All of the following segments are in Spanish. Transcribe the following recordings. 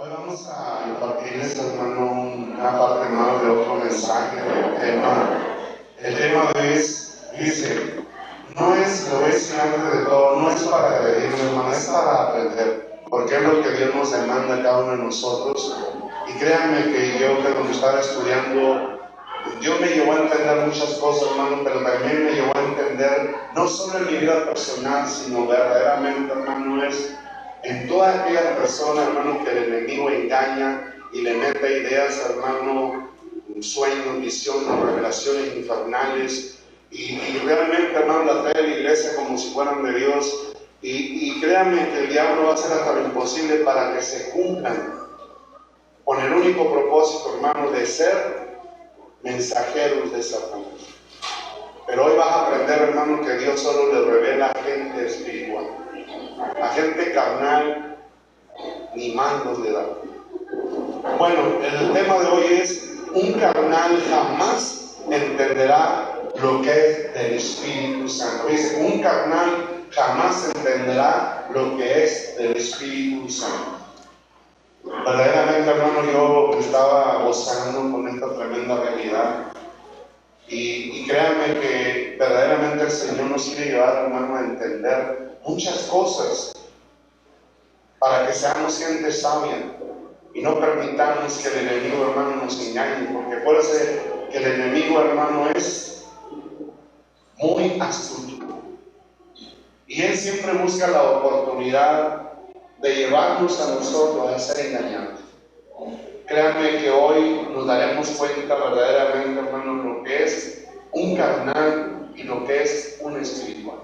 Hoy vamos a impartirles, hermano, una parte más de otro mensaje del tema. El tema de hoy es, dice, no es, lo voy a decir antes de todo, no es para agredirme, hermano, es para aprender, porque es lo que Dios nos demanda a cada uno de nosotros. Y créanme que yo, cuando estaba estudiando, Dios me llevó a entender muchas cosas, hermano, pero también me llevó a entender, no solo en mi vida personal, sino verdaderamente, hermano, es en toda aquella persona, hermano, que el enemigo engaña y le mete ideas, hermano, sueños, visiones, revelaciones infernales, y realmente, hermano, la trae a la iglesia como si fueran de Dios, y créanme que el diablo va a hacer hasta lo imposible para que se cumplan, con el único propósito, hermano, de ser mensajeros de Satanás. Pero hoy vas a aprender, hermano, que Dios solo le revela a gente espiritual. A gente carnal, ni mandos le da. Bueno, el tema de hoy es: un carnal jamás entenderá lo que es del Espíritu Santo. Dice, un carnal jamás entenderá lo que es del Espíritu Santo. Verdaderamente, hermano, yo estaba gozando con esta tremenda realidad. Y créanme que verdaderamente el Señor nos quiere llevar, hermano, a entender muchas cosas para que seamos gente sabia y no permitamos que el enemigo, hermano, nos engañe, porque acuérdense que el enemigo, hermano, es muy astuto y él siempre busca la oportunidad de llevarnos a nosotros a ser engañados. Créanme que hoy nos daremos cuenta verdaderamente, hermano, lo que es un carnal y lo que es un espiritual.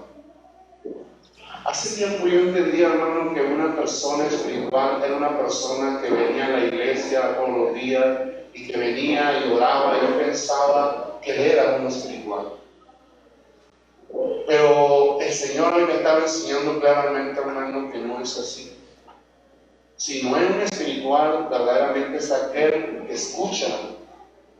Hace tiempo yo entendía, hermano, que una persona espiritual era una persona que venía a la iglesia todos los días y que venía y oraba. Yo pensaba que él era un espiritual. Pero el Señor hoy me estaba enseñando claramente, hermano, que no es así. Si no es un espiritual, verdaderamente es aquel que escucha,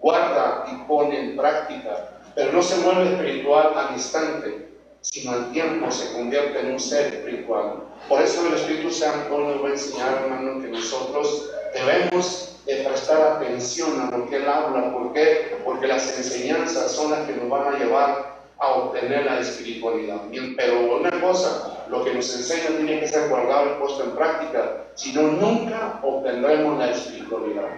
guarda y pone en práctica, pero no se vuelve espiritual al instante, sino al tiempo se convierte en un ser espiritual. Por eso el Espíritu Santo nos va a enseñar, hermano, que nosotros debemos de prestar atención a lo que Él habla. ¿Por qué? Porque las enseñanzas son las que nos van a llevar a obtener la espiritualidad. Bien, pero una cosa, lo que nos enseña tiene que ser guardado y puesto en práctica, si no, nunca obtendremos la espiritualidad.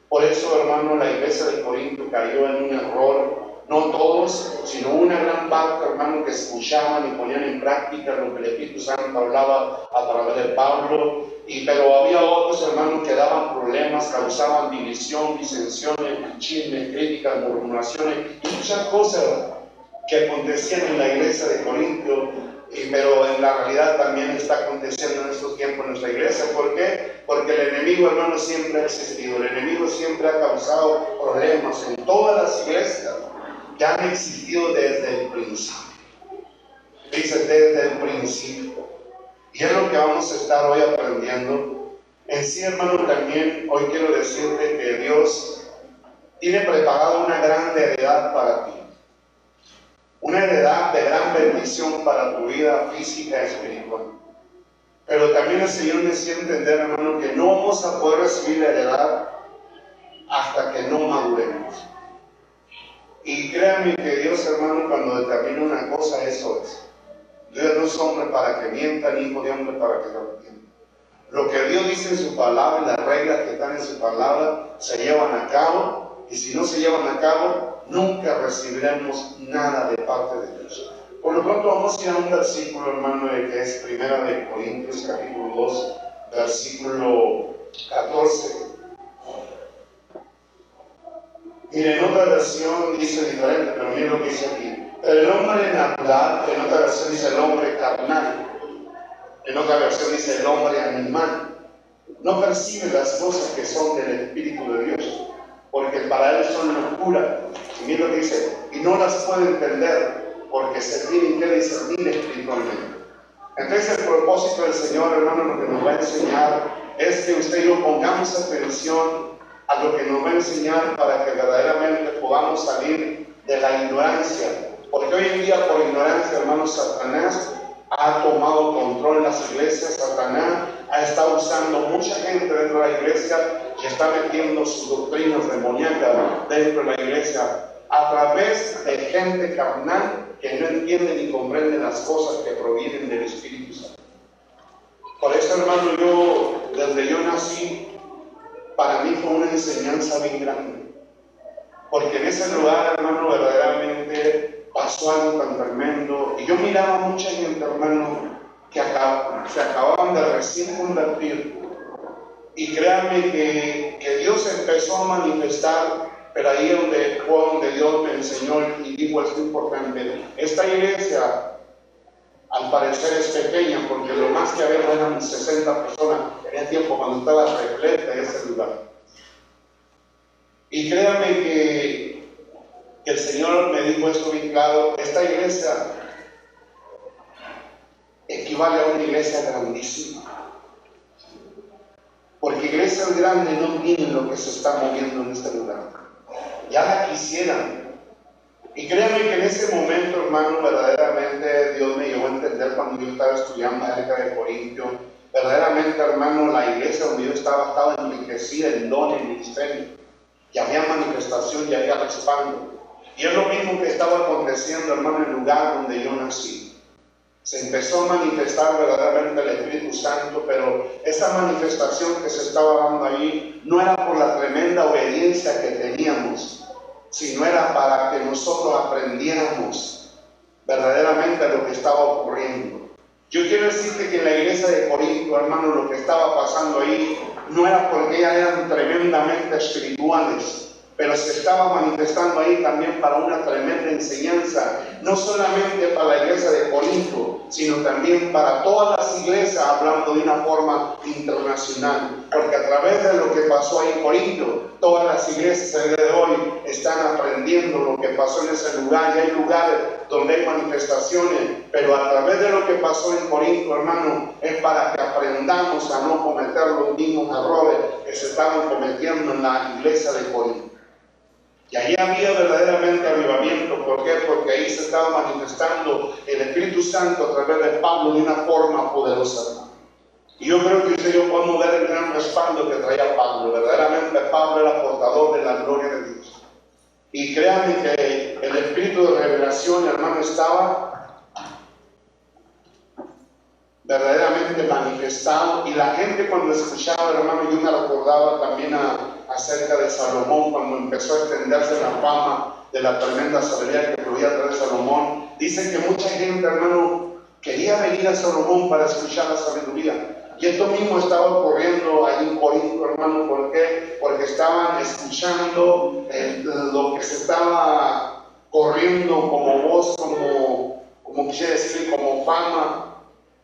Por eso, hermano, la iglesia de Corinto cayó en un error. No todos, sino una gran parte, hermano, que escuchaban y ponían en práctica lo que el Espíritu Santo hablaba a través de Pablo. Pero había otros, hermanos, que daban problemas, causaban división, disensiones, chismes, críticas, murmuraciones y muchas cosas que acontecían en la iglesia de Corinto, pero en la realidad también está aconteciendo en estos tiempos en nuestra iglesia. ¿Por qué? Porque el enemigo, hermano, siempre ha existido. El enemigo siempre ha causado problemas en todas las iglesias que han existido desde el principio. Dice desde el principio. Y es lo que vamos a estar hoy aprendiendo. En sí, hermano, también hoy quiero decirte que Dios tiene preparada una gran heredad para ti. Una heredad de gran bendición para tu vida física y espiritual. Pero también el Señor me hacía entender, hermano, que no vamos a poder recibir la heredad hasta que no maduremos. Y créanme que Dios, hermano, cuando determina una cosa, eso es. Dios no es hombre para que mienta, ni hijo de hombre para que se arrepienta. Lo que Dios dice en su palabra y las reglas que están en su palabra se llevan a cabo, y si no se llevan a cabo, nunca recibiremos nada de parte de Dios. Por lo pronto vamos a ir a un versículo, hermano, que es 1 Corintios capítulo 2, versículo 14. Mire, en otra versión dice diferente, pero miren lo que dice aquí. Pero el hombre natural, en otra versión dice el hombre carnal, en otra versión dice el hombre animal, no percibe las cosas que son del Espíritu de Dios, porque para él son locura. Y miren lo que dice, y no las puede entender, porque se tienen que discernir espiritualmente. Entonces el propósito del Señor, hermano, lo que nos va a enseñar es que usted y yo pongamos atención a lo que nos va a enseñar para que verdaderamente podamos salir de la ignorancia. Porque hoy en día, por ignorancia, hermanos, Satanás ha tomado control en las iglesias. Satanás ha estado usando mucha gente dentro de la iglesia y está metiendo sus doctrinas demoníacas dentro de la iglesia a través de gente carnal que no entiende ni comprende las cosas que provienen del Espíritu Santo. Por eso, hermano, desde yo nací, para mí fue una enseñanza bien grande. Porque en ese lugar, hermano, verdaderamente pasó algo tan tremendo. Y yo miraba a mucha gente, hermano, que se acababan de recién convertir. Y créanme que Dios empezó a manifestar, pero ahí fue donde Dios me enseñó y dijo esto importante. Esta iglesia, al parecer, es pequeña, porque lo más que había eran 60 personas en el tiempo cuando estaba repleta en ese lugar. Y créanme que el Señor me dijo esto bien claro: esta iglesia equivale a una iglesia grandísima. Porque iglesias grandes no tienen lo que se está moviendo en este lugar. Ya la quisieran. Y créanme que en ese momento, hermano, verdaderamente Dios me llevó a entender cuando yo estaba estudiando acerca de Corintio. Verdaderamente, hermano, la iglesia donde yo estaba enriquecida en don, en ministerio. Y había manifestación y había respaldo. Y es lo mismo que estaba aconteciendo, hermano, en el lugar donde yo nací. Se empezó a manifestar verdaderamente el Espíritu Santo, pero esa manifestación que se estaba dando ahí no era por la tremenda obediencia que teníamos, sino era para que nosotros aprendiéramos verdaderamente lo que estaba ocurriendo. Yo quiero decirte que en la iglesia de Corinto, hermano, lo que estaba pasando ahí no era porque ellas eran tremendamente espirituales, pero se estaba manifestando ahí también para una tremenda enseñanza, no solamente para la iglesia de Corinto, sino también para todas las iglesias, hablando de una forma internacional, porque a través de lo que pasó ahí en Corinto, todas las iglesias el día de hoy están aprendiendo lo que pasó en ese lugar, y hay lugares donde hay manifestaciones, pero a través de lo que pasó en Corinto, hermano, es para que aprendamos a no cometer los mismos errores que se estaban cometiendo en la iglesia de Corinto. Y ahí había verdaderamente avivamiento. ¿Por qué? Porque ahí se estaba manifestando el Espíritu Santo a través de Pablo de una forma poderosa, hermano. Y yo creo que usted y yo podemos ver el gran respaldo que traía Pablo. Verdaderamente Pablo era portador de la gloria de Dios. Y créanme que el espíritu de revelación, hermano, estaba verdaderamente manifestado. Y la gente cuando escuchaba, hermano, yo me recordaba también acerca de Salomón, cuando empezó a extenderse la fama de la tremenda sabiduría que fluía a través de Salomón. Dicen que mucha gente, hermano, quería venir a Salomón para escuchar la sabiduría. Y esto mismo estaba ocurriendo ahí en Corinto, hermano. ¿Por qué? Porque estaban escuchando lo que se estaba corriendo como voz, como quisiera decir, como fama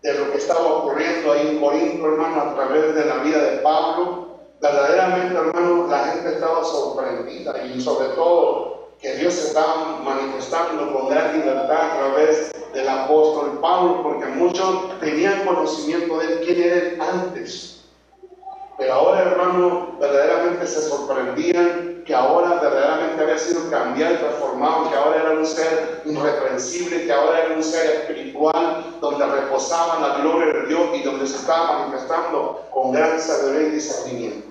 de lo que estaba ocurriendo ahí en Corinto, hermano, a través de la vida de Pablo. Verdaderamente, hermano, la gente estaba sorprendida, y sobre todo que Dios se estaba manifestando con gran libertad a través del apóstol Pablo, porque muchos tenían conocimiento de él, quién era él antes. Pero ahora, hermano, verdaderamente se sorprendían que ahora verdaderamente había sido cambiado y transformado, que ahora era un ser irreprensible, que ahora era un ser espiritual, donde reposaba la gloria de Dios y donde se estaba manifestando con gran sabiduría y discernimiento.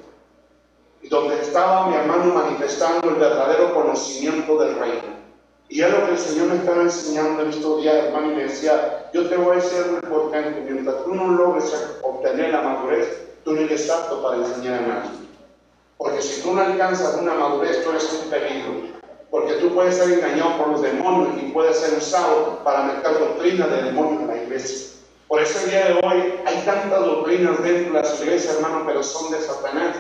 Y donde estaba, mi hermano, manifestando el verdadero conocimiento del reino. Y es lo que el Señor me estaba enseñando en estos días, hermano, y me decía: yo te voy a decir algo importante, mientras tú no logres obtener la madurez, tú no eres apto para enseñar a nadie. Porque si tú no alcanzas una madurez, tú eres un peligro. Porque tú puedes ser engañado por los demonios y puedes ser usado para meter doctrina de demonios en la iglesia. Por eso el día de hoy hay tantas doctrinas dentro de las iglesias, hermano, pero son de Satanás.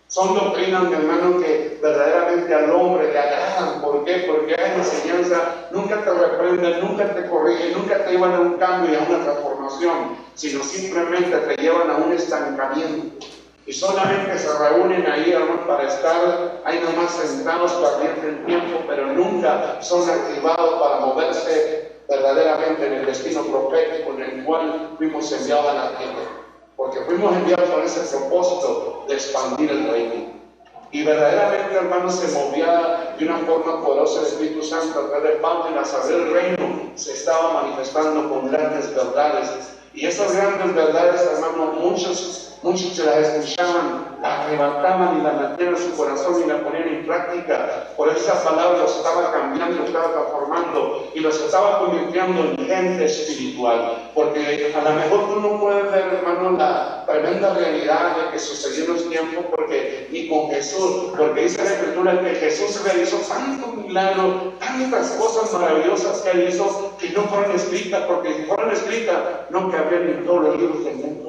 Son doctrinas, mi hermano, que verdaderamente al hombre le agradan. ¿Por qué? Porque hay enseñanza, nunca te reprenden, nunca te corrigen, nunca te llevan a un cambio y a una transformación, sino simplemente te llevan a un estancamiento. Y solamente se reúnen ahí, hermano, para estar ahí nomás sentados, perdiendo el tiempo, pero nunca son activados para moverse verdaderamente en el destino profético en el cual fuimos enviados a la tierra. Porque fuimos enviados con ese propósito de expandir el reino. Y verdaderamente, hermanos, se movía de una forma poderosa el Espíritu Santo a través del Pablo, y la sabiduría del reino se estaba manifestando con grandes verdades. Y esas grandes verdades, hermanos, muchos que las escuchaban, las arrebataban y las metían en su corazón y las ponían en práctica. Por esa palabra los estaba cambiando, los estaba transformando y los estaba convirtiendo en gente espiritual. Porque a lo mejor tú no puedes ver, hermano, la tremenda realidad de que sucedió en los tiempos, porque ni con Jesús, porque dice la Escritura que Jesús realizó tantos milagros, tantas cosas maravillosas que él hizo, que no fueron escritas, porque si fueran escritas, no cabrían en todos los libros del mundo.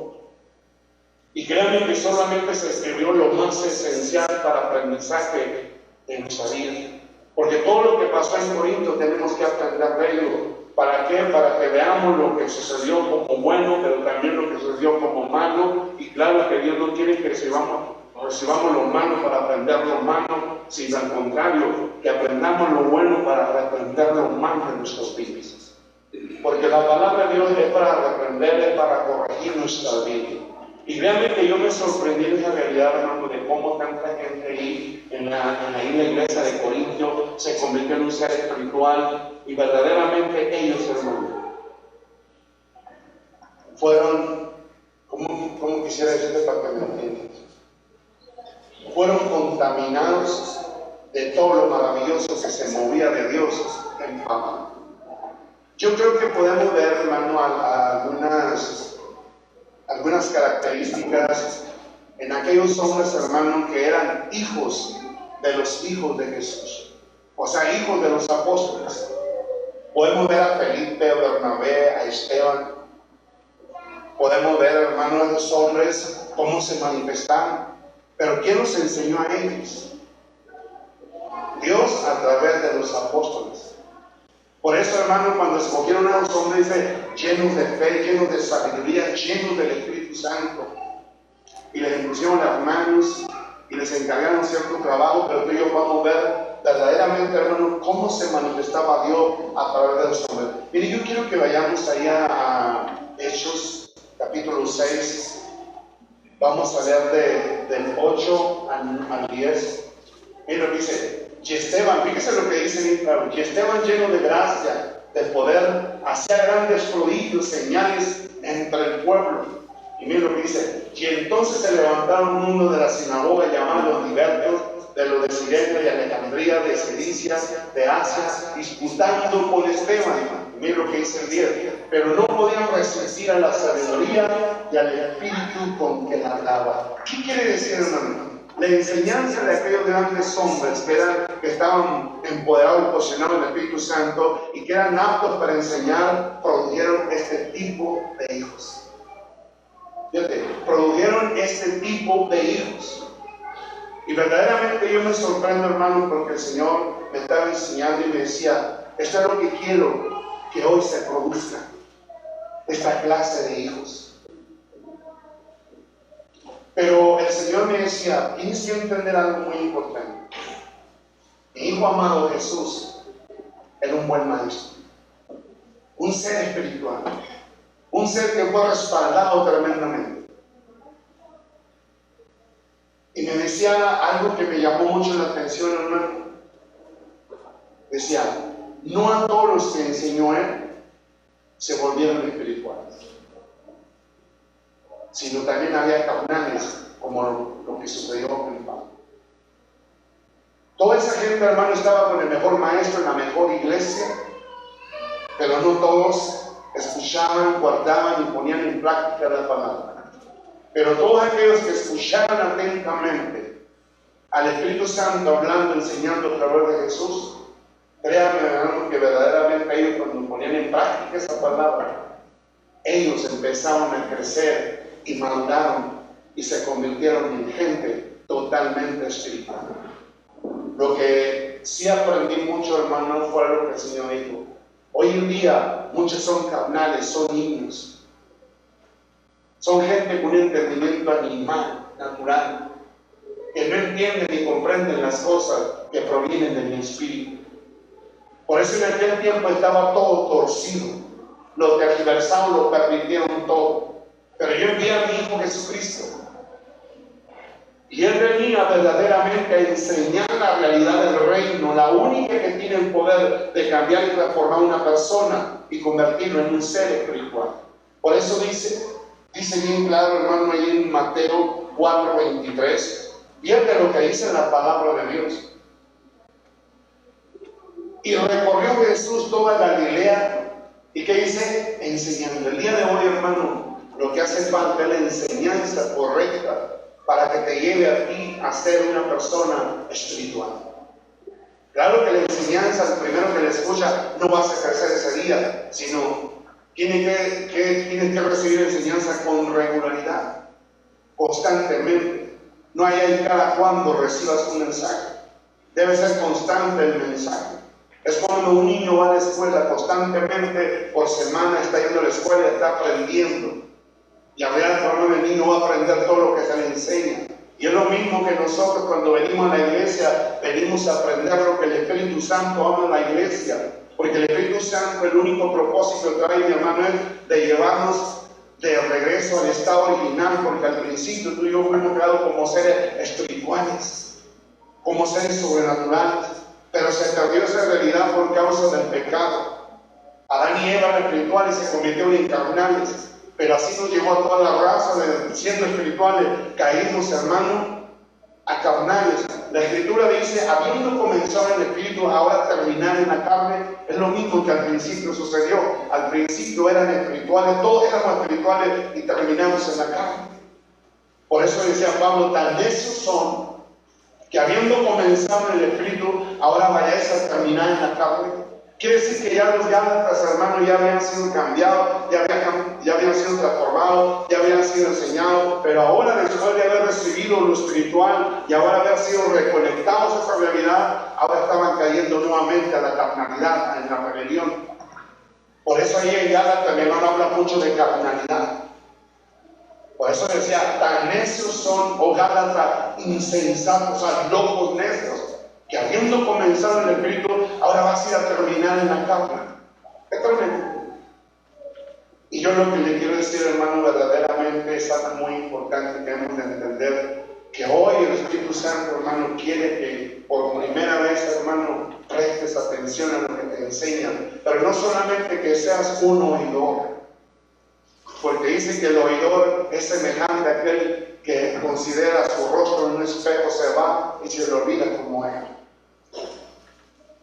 Y créanme que solamente se escribió lo más esencial para aprendizaje en nuestra vida. Porque todo lo que pasó en Corinto tenemos que aprender de ello. ¿Para qué? Para que veamos lo que sucedió como bueno, pero también lo que sucedió como malo. Y claro que Dios no quiere que recibamos lo malo para aprender lo malo, sino al contrario, que aprendamos lo bueno para reprender lo malo de nuestros vidas. Porque la palabra de Dios es para reprender, es para corregir nuestra vida. Y realmente yo me sorprendí en esa realidad, hermano, de cómo tanta gente ahí en la iglesia de Corintio se convirtió en un ser espiritual, y verdaderamente ellos, hermano, fueron, ¿cómo quisiera decirte para que me entiendas? Fueron contaminados de todo lo maravilloso que se movía de Dios en fama. Yo creo que podemos ver, hermano, algunas características en aquellos hombres, hermanos, que eran hijos de los hijos de Jesús, o sea, hijos de los apóstoles. Podemos ver a Felipe, a Bernabé, a Esteban. Podemos ver, hermanos, a los hombres cómo se manifestaron. Pero ¿quién los enseñó a ellos? Dios, a través de los apóstoles. Por eso, hermano, cuando escogieron a los hombres, dice, llenos de fe, llenos de sabiduría, llenos del Espíritu Santo, y les impusieron las manos y les encargaron cierto trabajo, pero tú y yo vamos a ver verdaderamente, hermano, cómo se manifestaba Dios a través de los hombres. Mire, yo quiero que vayamos allá a Hechos, capítulo 6. Vamos a leer del 8 al 10. Mira lo que dice. Y Esteban, fíjese lo que dice, y Esteban, lleno de gracia, de poder, hacía grandes prodigios, señales entre el pueblo. Y mira lo que dice, y entonces se levantaron uno de la sinagoga llamados Libertos, de los de Cirene y Alejandría, de Cilicia, de Asia, disputando con Esteban. Y mira lo que dice el 10, pero no podían resistir a la sabiduría y al espíritu con que la hablaba. ¿Qué quiere decir, hermano? La enseñanza de aquellos grandes hombres que estaban empoderados y posicionados en el Espíritu Santo y que eran aptos para enseñar, produjeron este tipo de hijos. Fíjate, produjeron este tipo de hijos. Y verdaderamente yo me sorprendo, hermano, porque el Señor me estaba enseñando y me decía, esto es lo que quiero que hoy se produzca, esta clase de hijos. Pero el Señor me decía, tienes que entender algo muy importante. Mi hijo amado Jesús era un buen maestro, un ser espiritual, un ser que fue respaldado tremendamente. Y me decía algo que me llamó mucho la atención, hermano. Decía, no a todos los que enseñó él se volvieron espirituales, sino también había carnales, como lo que sucedió con el Pablo. Toda esa gente, hermano, estaba con el mejor maestro en la mejor iglesia, pero no todos escuchaban, guardaban y ponían en práctica la palabra. Pero todos aquellos que escuchaban atentamente al Espíritu Santo hablando, enseñando a través de Jesús, créanme, hermano, que verdaderamente ellos, cuando ponían en práctica esa palabra, ellos empezaron a crecer y maduraron y se convirtieron en gente totalmente espiritual. Lo que sí aprendí mucho, hermano, fue lo que el Señor dijo. Hoy en día muchos son carnales, son niños, son gente con un entendimiento animal, natural, que no entienden ni comprenden las cosas que provienen de mi espíritu. Por eso en aquel tiempo estaba todo torcido, lo tergiversaron, lo permitieron todo. Pero yo envié a mi Hijo Jesucristo Y él venía verdaderamente a enseñar la realidad del reino, la única que tiene el poder de cambiar y transformar a una persona y convertirlo en un ser espiritual. Por eso dice bien claro, hermano, ahí en Mateo 4:23, fíjate lo que dice la palabra de Dios. Y recorrió Jesús toda Galilea, ¿y qué dice? Enseñando. El día de hoy, hermano, lo que hace falta es la enseñanza correcta para que te lleve a ti a ser una persona espiritual. Claro que la enseñanza, el primero que la escucha, no vas a crecer ese día, sino tienes que recibir enseñanza con regularidad, constantemente. No hay ahí cada cuando recibas un mensaje. Debe ser constante el mensaje. Es cuando un niño va a la escuela constantemente, por semana está yendo a la escuela y está aprendiendo. Y a ver, hermano, el niño va a aprender todo lo que se le enseña. Y es lo mismo que nosotros cuando venimos a la iglesia, venimos a aprender lo que el Espíritu Santo ama a la iglesia. Porque el Espíritu Santo, el único propósito que trae, mi hermano, es de llevarnos de regreso al estado original. Porque al principio tú y yo fuimos creados como seres espirituales, como seres sobrenaturales. Pero se perdió esa realidad por causa del pecado. Adán y Eva eran espirituales y se convirtieron en carnales. Pero así nos llevó a toda la raza de siendo espirituales, caímos, hermano, a carnales. La Escritura dice, habiendo comenzado en el espíritu, ahora terminar en la carne. Es lo mismo que al principio sucedió. Al principio eran espirituales, todos éramos espirituales y terminamos en la carne. Por eso decía Pablo, tan necios son que habiendo comenzado en el espíritu, ahora vayáis a terminar en la carne. Quiere decir que ya los Gálatas, hermanos, ya habían sido cambiados, ya habían sido transformados, ya habían sido enseñados, pero ahora, después de haber recibido lo espiritual y ahora haber sido recolectados a esa realidad, ahora estaban cayendo nuevamente a la carnalidad, en la rebelión. Por eso ahí en Gálatas, mi hermano, habla mucho de carnalidad. Por eso decía, tan necios son, oh Gálatas, insensatos, o sea, locos necios, que habiendo comenzado en el espíritu, ahora vas a ir a terminar en la carne. ¿Qué tremendo? Y yo lo que le quiero decir, hermano, verdaderamente es algo muy importante que hemos de entender, que hoy el Espíritu Santo, hermano, quiere que por primera vez, hermano, prestes atención a lo que te enseñan, pero no solamente que seas un oidor, porque dice que el oidor es semejante a aquel que considera su rostro en un espejo, se va y se le olvida cómo era.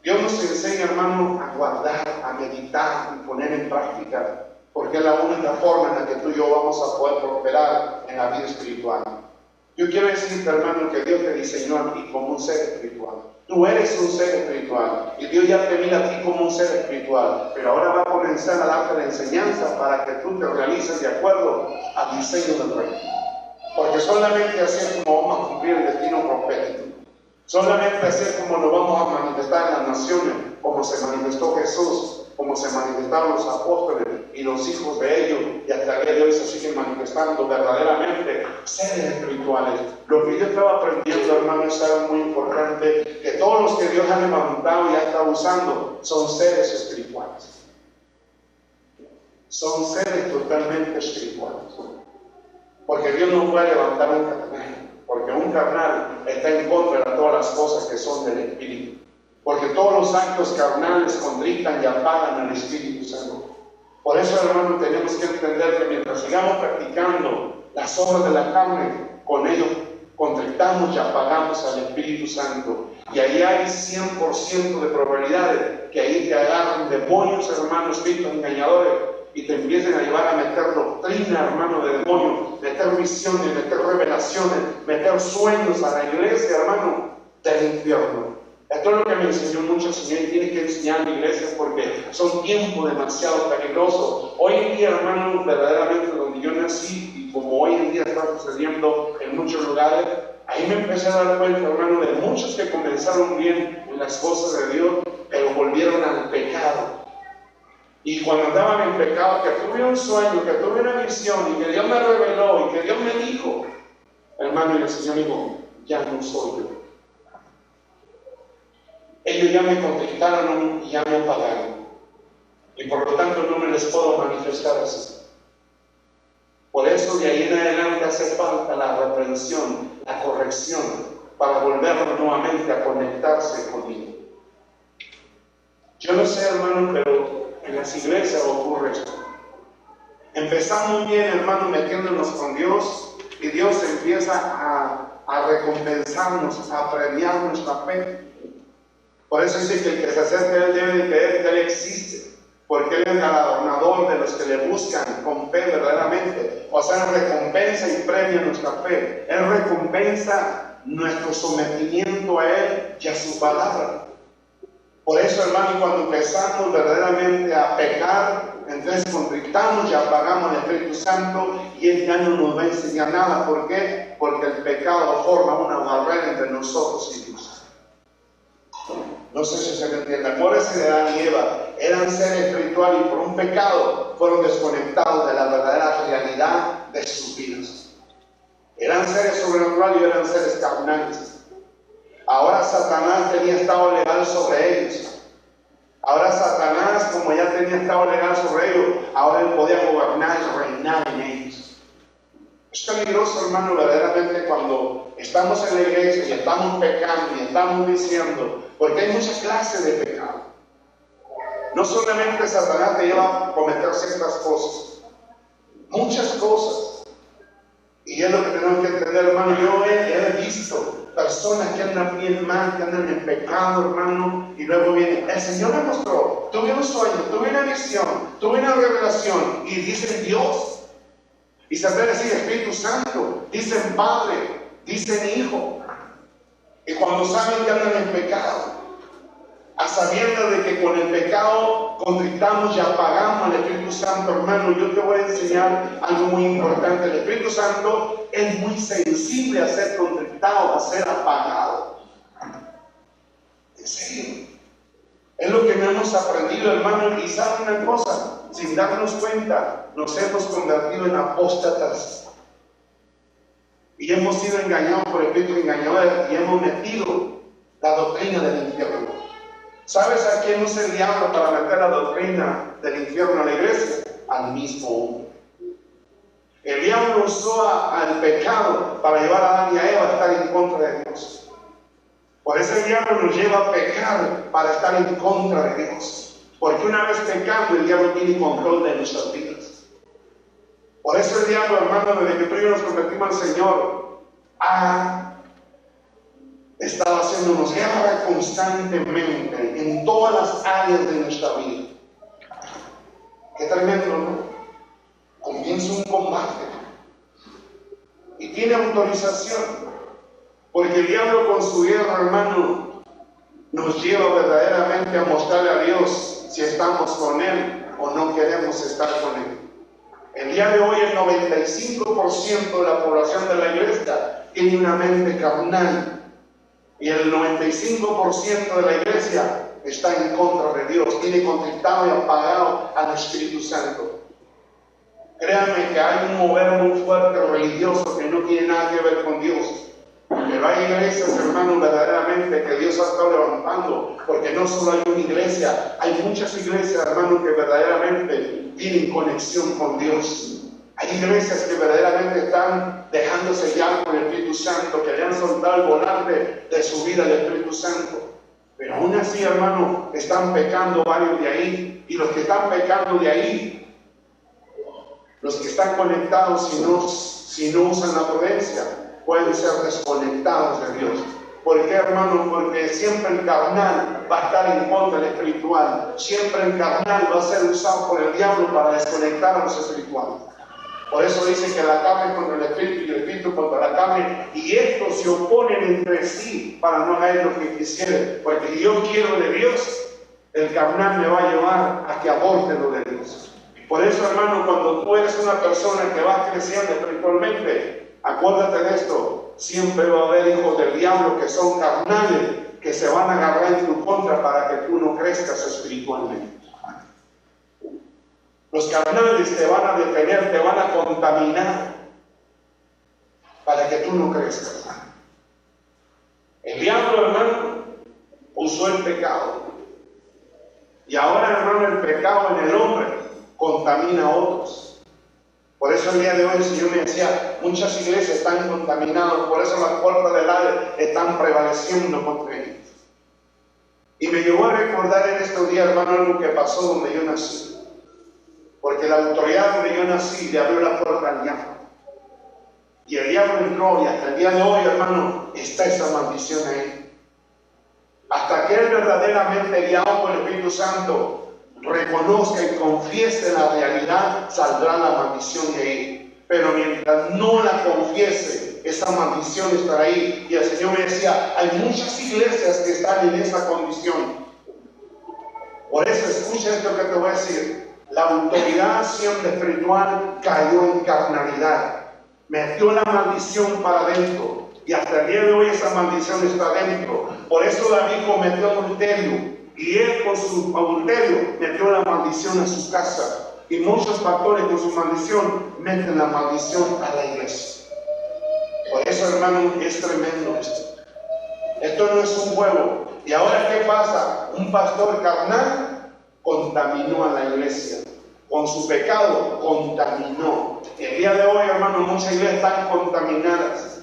Dios nos enseña, hermano, a guardar, a meditar y poner en práctica, porque es la única forma en la que tú y yo vamos a poder prosperar en la vida espiritual. Yo quiero decirte, hermano, que Dios te diseñó a ti como un ser espiritual. Tú eres un ser espiritual y Dios ya te mira a ti como un ser espiritual, pero ahora va a comenzar a darte la enseñanza para que tú te realices de acuerdo al diseño del reino. Porque solamente así es como vamos a cumplir el destino profético. Solamente así es como nos vamos a manifestar en las naciones, como se manifestó Jesús, como se manifestaron los apóstoles y los hijos de ellos, y hasta el día de hoy se siguen manifestando verdaderamente seres espirituales. Lo que yo estaba aprendiendo, hermano, es algo muy importante, que todos los que Dios ha levantado y ha estado usando son seres espirituales. Son seres totalmente espirituales. Porque Dios no puede levantar un carnal, porque un carnal está en contra de todas las cosas que son del Espíritu. Porque todos los actos carnales contritan y apagan al Espíritu Santo. Por eso, hermano, tenemos que entender que mientras sigamos practicando las obras de la carne, con ello contritamos y apagamos al Espíritu Santo. Y ahí hay 100% de probabilidades que ahí te agarren demonios, hermanos, espíritus engañadores, y te empiecen a llevar a meter doctrina, hermano, de demonios, meter visiones, meter revelaciones, meter sueños a la iglesia, hermano, del infierno. Esto es lo que me enseñó mucho el Señor y tiene que enseñar a la iglesia porque son tiempos demasiado peligrosos. Hoy en día, hermano, verdaderamente donde yo nací y como hoy en día está sucediendo en muchos lugares, ahí me empecé a dar cuenta, hermano, de muchos que comenzaron bien en las cosas de Dios, pero volvieron al pecado. Y cuando andaban en pecado, que tuve un sueño, que tuve una visión y que Dios me reveló y que Dios me dijo, hermano, y el Señor dijo, ya no soy yo. Ellos ya me contristaron y ya me apagaron. Y por lo tanto no me les puedo manifestar así. Por eso de ahí en adelante hace falta la reprensión, la corrección, para volverlo nuevamente a conectarse conmigo. Yo no sé, hermano, pero en las iglesias ocurre esto. Empezamos bien, hermano, metiéndonos con Dios, y Dios empieza a recompensarnos, a premiar nuestra fe. Por eso dice que el que se acerca a Él debe de creer que Él existe, porque Él es el galardonador de los que le buscan con fe verdaderamente. O sea, Él recompensa y premia nuestra fe. Él recompensa nuestro sometimiento a Él y a su palabra. Por eso, hermano, cuando empezamos verdaderamente a pecar, entonces contristamos y apagamos el Espíritu Santo y Él ya no nos va a enseñar nada. ¿Por qué? Porque el pecado forma una barrera entre nosotros y Dios. No sé si se me entiende. Por eso Adán y Eva eran seres espirituales y por un pecado fueron desconectados de la verdadera realidad de sus vidas. Eran seres sobrenaturales y eran seres carnales. Ahora Satanás tenía estado legal sobre ellos. Ahora Satanás, como ya tenía estado legal sobre ellos, ahora él podía gobernar y reinar en ellos. Es peligroso, hermano, verdaderamente cuando estamos en la iglesia y estamos pecando y estamos diciendo, porque hay muchas clases de pecado. No solamente Satanás te lleva a cometer ciertas cosas, muchas cosas. Y es lo que tenemos que entender, hermano. Yo he visto personas que andan bien mal, que andan en pecado, hermano, y luego viene, el Señor me mostró, tuve un sueño, tuve una visión, tuve una revelación, y dicen Dios, y se puede decir Espíritu Santo, dicen Padre, dicen Hijo, y cuando saben que andan en pecado, a sabiendas de que con el pecado contristamos y apagamos al Espíritu Santo, hermano, yo te voy a enseñar algo muy importante. El Espíritu Santo es muy sensible a ser contristado, a ser apagado. En serio. Es lo que no hemos aprendido, hermano. Y saben una cosa, sin darnos cuenta, nos hemos convertido en apóstatas. Y hemos sido engañados por el Espíritu engañador y hemos metido la doctrina del infierno. ¿Sabes a quién usa el diablo para meter la doctrina del infierno a la iglesia? Al mismo hombre. El diablo usó al pecado para llevar a Adán y a Eva a estar en contra de Dios. Por eso el diablo nos lleva a pecar para estar en contra de Dios. Porque una vez pecando, el diablo tiene control de nuestras vidas. Por eso el diablo, hermano, desde que tú y yo nos convertimos al Señor, estaba haciéndonos guerra constantemente en todas las áreas de nuestra vida. Qué tremendo, ¿no? Comienza un combate y tiene autorización, porque el diablo con su guerra, hermano, nos lleva verdaderamente a mostrarle a Dios si estamos con Él o no queremos estar con Él. El día de hoy el 95% de la población de la iglesia tiene una mente carnal. Y el 95% de la iglesia está en contra de Dios, tiene contristado y apagado al Espíritu Santo. Créanme que hay un mover muy fuerte religioso que no tiene nada que ver con Dios. Pero hay iglesias, hermanos, verdaderamente que Dios ha estado levantando, porque no solo hay una iglesia, hay muchas iglesias, hermanos, que verdaderamente tienen conexión con Dios. Hay iglesias que verdaderamente están dejándose guiar por el Espíritu Santo, que le han soltado el volante de su vida al Espíritu Santo. Pero aún así, hermano, están pecando varios de ahí. Y los que están pecando de ahí, los que están conectados, si no usan la prudencia, pueden ser desconectados de Dios. ¿Por qué, hermano? Porque siempre el carnal va a estar en contra del espiritual. Siempre el carnal va a ser usado por el diablo para desconectar a los espirituales. Por eso dice que la carne contra el espíritu y el espíritu contra la carne, y estos se oponen entre sí para no hacer lo que quisieren. Porque si yo quiero de Dios, el carnal me va a llevar a que aborte lo de Dios. Por eso, hermano, cuando tú eres una persona que va creciendo espiritualmente, acuérdate de esto, siempre va a haber hijos del diablo que son carnales, que se van a agarrar en tu contra para que tú no crezcas espiritualmente. Los carnales te van a detener, te van a contaminar para que tú no crezcas. El diablo, hermano, usó el pecado. Y ahora, hermano, el pecado en el hombre contamina a otros. Por eso el día de hoy el Señor me decía, muchas iglesias están contaminadas, por eso las puertas del Hades están prevaleciendo contra ellos. Y me llevó a recordar en estos días, hermano, algo que pasó donde yo nací. Porque la autoridad donde yo nací le abrió la puerta al diablo. Y el diablo entró, y hasta el día de hoy, hermano, está esa maldición ahí. Hasta que él verdaderamente, guiado por el Espíritu Santo, reconozca y confiese la realidad, saldrá la maldición de ahí. Pero mientras no la confiese, esa maldición estará ahí. Y el Señor me decía, hay muchas iglesias que están en esa condición. Por eso escucha esto que te voy a decir. La autoridad siempre espiritual cayó en carnalidad. Metió la maldición para adentro. Y hasta el día de hoy esa maldición está adentro. Por eso David cometió adulterio. Y él con su adulterio metió la maldición a su casa. Y muchos pastores con su maldición meten la maldición a la iglesia. Por eso, hermano, es tremendo esto. Esto no es un juego. ¿Y ahora qué pasa? Un pastor carnal contaminó a la iglesia. Con su pecado contaminó. El día de hoy, hermano, muchas iglesias están contaminadas.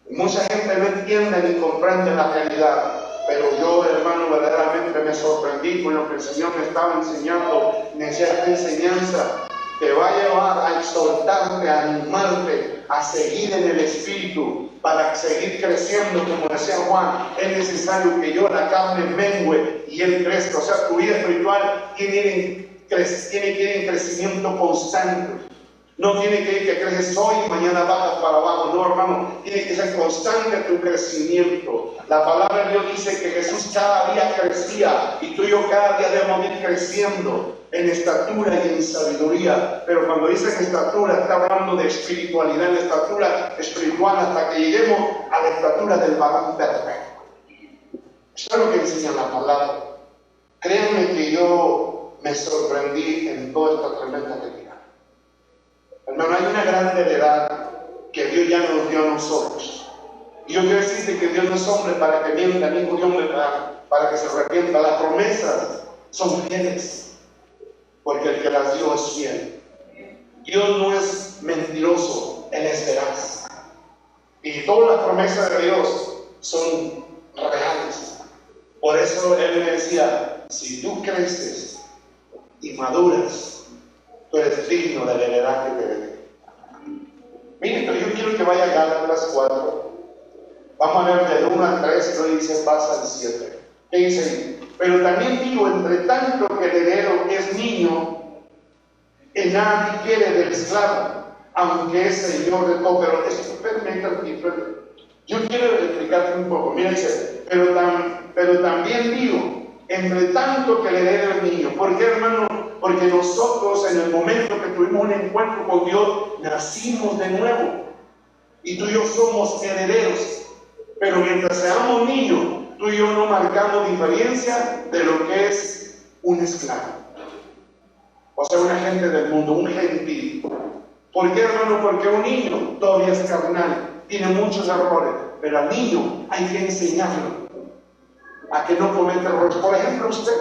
Mucha gente no entiende ni comprende la realidad. Pero yo, hermano, verdaderamente me sorprendí con lo que el Señor me estaba enseñando. Me decía, esta enseñanza te va a llevar a exhortarte, a animarte, a seguir en el Espíritu, para seguir creciendo. Como decía Juan, es necesario que yo, la carne, mengue y Él crezca. O sea, tu vida espiritual tiene que ir en crecimiento constante. No tiene que ir que creces hoy y mañana bajas para abajo. No, hermano, tiene que ser constante tu crecimiento. La palabra de Dios dice que Jesús cada día crecía y tú y yo cada día debemos ir creciendo en estatura y en sabiduría. Pero cuando dice en estatura, está hablando de espiritualidad, en estatura espiritual, hasta que lleguemos a la estatura del varón perfecto. Esto es lo que enseña la palabra. Créanme que yo me sorprendí en toda esta tremenda realidad. Hermano, hay una gran heredad que Dios ya nos dio a nosotros. Y yo quiero decirte que Dios no es hombre para que mienta, ni Dios para que se arrepienta. Las promesas son fieles, porque el que las dio es fiel. Dios no es mentiroso, Él es veraz. Y todas las promesas de Dios son reales. Por eso Él me decía, si tú creces y maduras, tú eres digno de la heredad que te dé. Miren, pero yo quiero que vaya a Gálatas 4. Vamos a ver del 1 al 3, y hoy dice pasa al 7. ¿Qué dice ahí? Pero también digo, entre tanto que el heredero es niño, en nada difiere del esclavo, aunque es señor de todo. Pero esto, yo quiero explicarte un poco. Mira, dice, pero también digo, entre tanto que el heredero es niño. ¿Por qué, hermano? Porque nosotros en el momento que tuvimos un encuentro con Dios, nacimos de nuevo. Y tú y yo somos herederos. Pero mientras seamos niños, tú y yo no marcamos diferencia de lo que es un esclavo. O sea, un agente del mundo, un gentil. ¿Por qué, hermano? Porque un niño todavía es carnal, tiene muchos errores. Pero al niño hay que enseñarlo a que no cometa errores. Por ejemplo, usted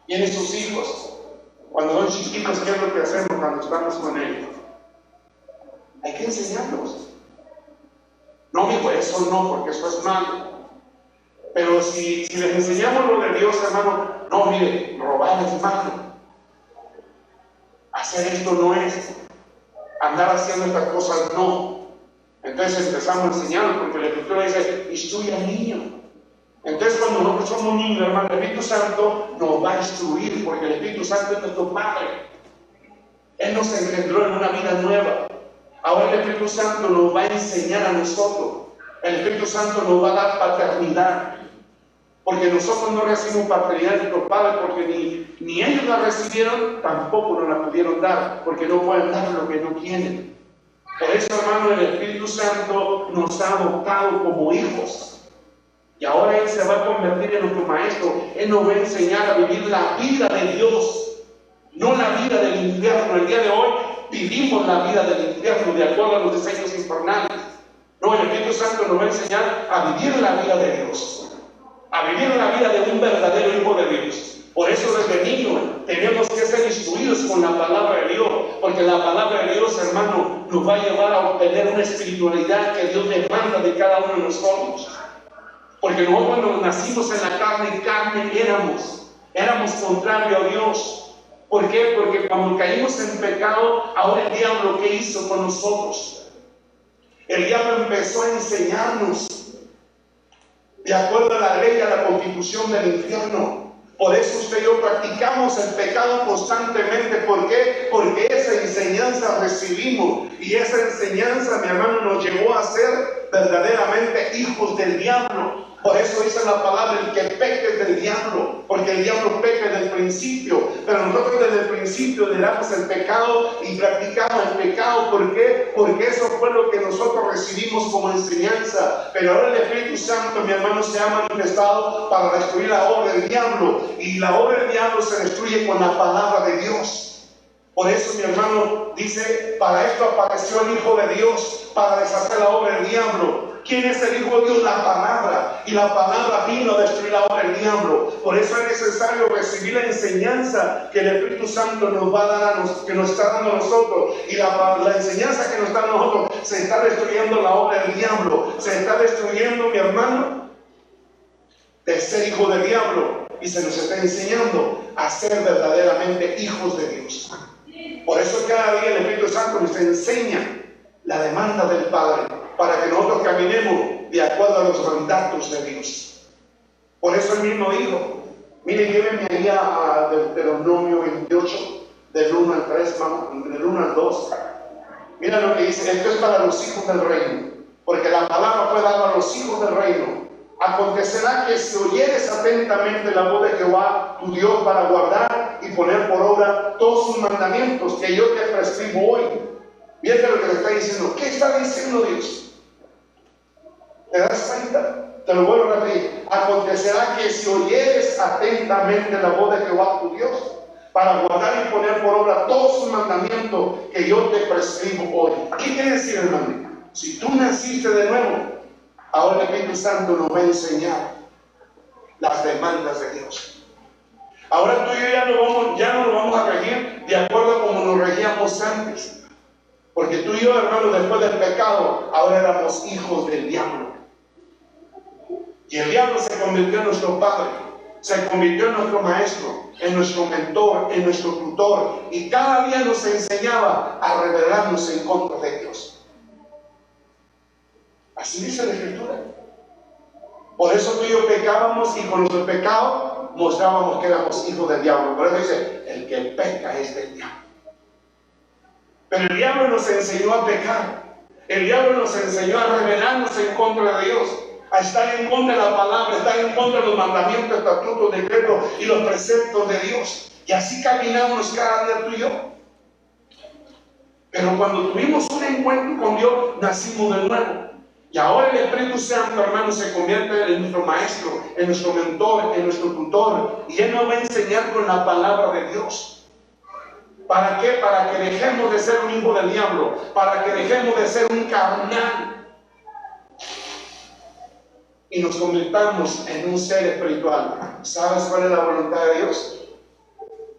tiene sus hijos. Cuando son chiquitos, ¿qué es lo que hacemos cuando estamos con ellos? Hay que enseñarlos. No, mijo, eso no, porque eso es malo. Pero si les enseñamos lo de Dios, hermano, no, mire, robar es malo. Hacer esto no es. Andar haciendo estas cosas no. Entonces empezamos a enseñarlos, porque la Escritura dice, instruye al niño. Entonces cuando nosotros somos niños, hermano, el Espíritu Santo nos va a instruir, porque el Espíritu Santo es nuestro Padre. Él nos engendró en una vida nueva. Ahora el Espíritu Santo nos va a enseñar a nosotros. El Espíritu Santo nos va a dar paternidad. Porque nosotros no recibimos paternidad de nuestros padres, porque ni ellos la recibieron, tampoco nos la pudieron dar, porque no pueden dar lo que no tienen. Por eso, hermano, el Espíritu Santo nos ha adoptado como hijos. Y ahora Él se va a convertir en nuestro maestro. Él nos va a enseñar a vivir la vida de Dios, no la vida del infierno. El día de hoy vivimos la vida del infierno de acuerdo a los deseos infernales. No, el Espíritu Santo nos va a enseñar a vivir la vida de Dios, a vivir la vida de un verdadero hijo de Dios. Por eso desde niños tenemos que ser instruidos con la palabra de Dios, porque la palabra de Dios, hermano, nos va a llevar a obtener una espiritualidad que Dios demanda de cada uno de nosotros. Porque nosotros cuando nacimos en la carne éramos contrarios a Dios. ¿Por qué? Porque cuando caímos en pecado, ahora el diablo, ¿qué hizo con nosotros? El diablo empezó a enseñarnos de acuerdo a la ley y a la constitución del infierno. Por eso usted y yo practicamos el pecado constantemente. ¿Por qué? Porque esa enseñanza recibimos. Y esa enseñanza, mi hermano, nos llevó a ser verdaderamente hijos del diablo. Por eso dice la palabra, el que peque es del diablo, porque el diablo peca desde el principio, pero nosotros desde el principio le damos el pecado y practicamos el pecado. ¿Por qué? Porque eso fue lo que nosotros recibimos como enseñanza. Pero ahora el Espíritu Santo, mi hermano, se ha manifestado para destruir la obra del diablo, y la obra del diablo se destruye con la palabra de Dios. Por eso, mi hermano, dice, para esto apareció el Hijo de Dios, para deshacer la obra del diablo. ¿Quién es el Hijo de Dios? La palabra. Y la palabra vino a destruir la obra del diablo. Por eso es necesario recibir la enseñanza que el Espíritu Santo nos va a dar, que nos está dando a nosotros. Y la enseñanza que nos está dando a nosotros, se está destruyendo la obra del diablo. Se está destruyendo, mi hermano, de ser hijo del diablo. Y se nos está enseñando a ser verdaderamente hijos de Dios. Por eso cada día el Espíritu Santo nos enseña la demanda del Padre, para que nosotros caminemos de acuerdo a los mandatos de Dios. Por eso Él mismo dijo, mire, llévenme ahí a Deuteronomio 28, del 1 al 3, del 1 al 2. Mira lo que dice, esto es para los hijos del reino, porque la palabra fue dada a los hijos del reino. Acontecerá que si oyeres atentamente la voz de Jehová, tu Dios, para guardar y poner por obra todos sus mandamientos que yo te prescribo hoy. Fíjate lo que le está diciendo. ¿Qué está diciendo Dios? ¿Te das cuenta? Te lo vuelvo a repetir. Acontecerá que si oyeres atentamente la voz de Jehová tu Dios, para guardar y poner por obra todos sus mandamientos que yo te prescribo hoy. ¿Qué quiere decir, hermano? Si tú naciste de nuevo, ahora el Espíritu Santo nos va a enseñar las demandas de Dios. Ahora tú y yo ya no nos vamos a regir de acuerdo a como nos regíamos antes. Porque tú y yo, hermano, después del pecado, ahora éramos hijos del diablo. Y el diablo se convirtió en nuestro padre, se convirtió en nuestro maestro, en nuestro mentor, en nuestro tutor. Y cada día nos enseñaba a rebelarnos en contra de Dios. Así dice la Escritura. Por eso tú y yo pecábamos, y con nuestro pecado mostrábamos que éramos hijos del diablo. Por eso dice, el que peca es del diablo. Pero el diablo nos enseñó a pecar. El diablo nos enseñó a rebelarnos en contra de Dios, a estar en contra de la palabra, a estar en contra de los mandamientos, estatutos, decretos y los preceptos de Dios. Y así caminamos cada día tú y yo. Pero cuando tuvimos un encuentro con Dios, nacimos de nuevo. Y ahora el Espíritu Santo, hermano, se convierte en nuestro maestro, en nuestro mentor, en nuestro tutor. Y Él nos va a enseñar con la palabra de Dios. ¿Para qué? Para que dejemos de ser un hijo del diablo, para que dejemos de ser un carnal y nos convirtamos en un ser espiritual. ¿Sabes cuál es la voluntad de Dios?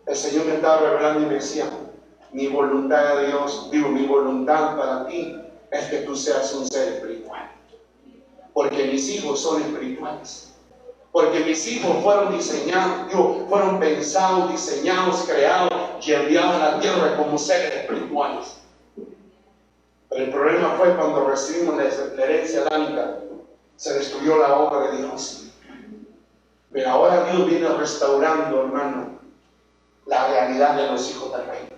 El Señor me estaba revelando y me decía, mi voluntad de Dios, mi voluntad para ti es que tú seas un ser espiritual, porque mis hijos son espirituales. Porque mis hijos fueron diseñados, fueron pensados, diseñados, creados y enviados a la tierra como seres espirituales. Pero el problema fue cuando recibimos la herencia adámica, se destruyó la obra de Dios. Pero ahora Dios viene restaurando, hermano, la realidad de los hijos del reino.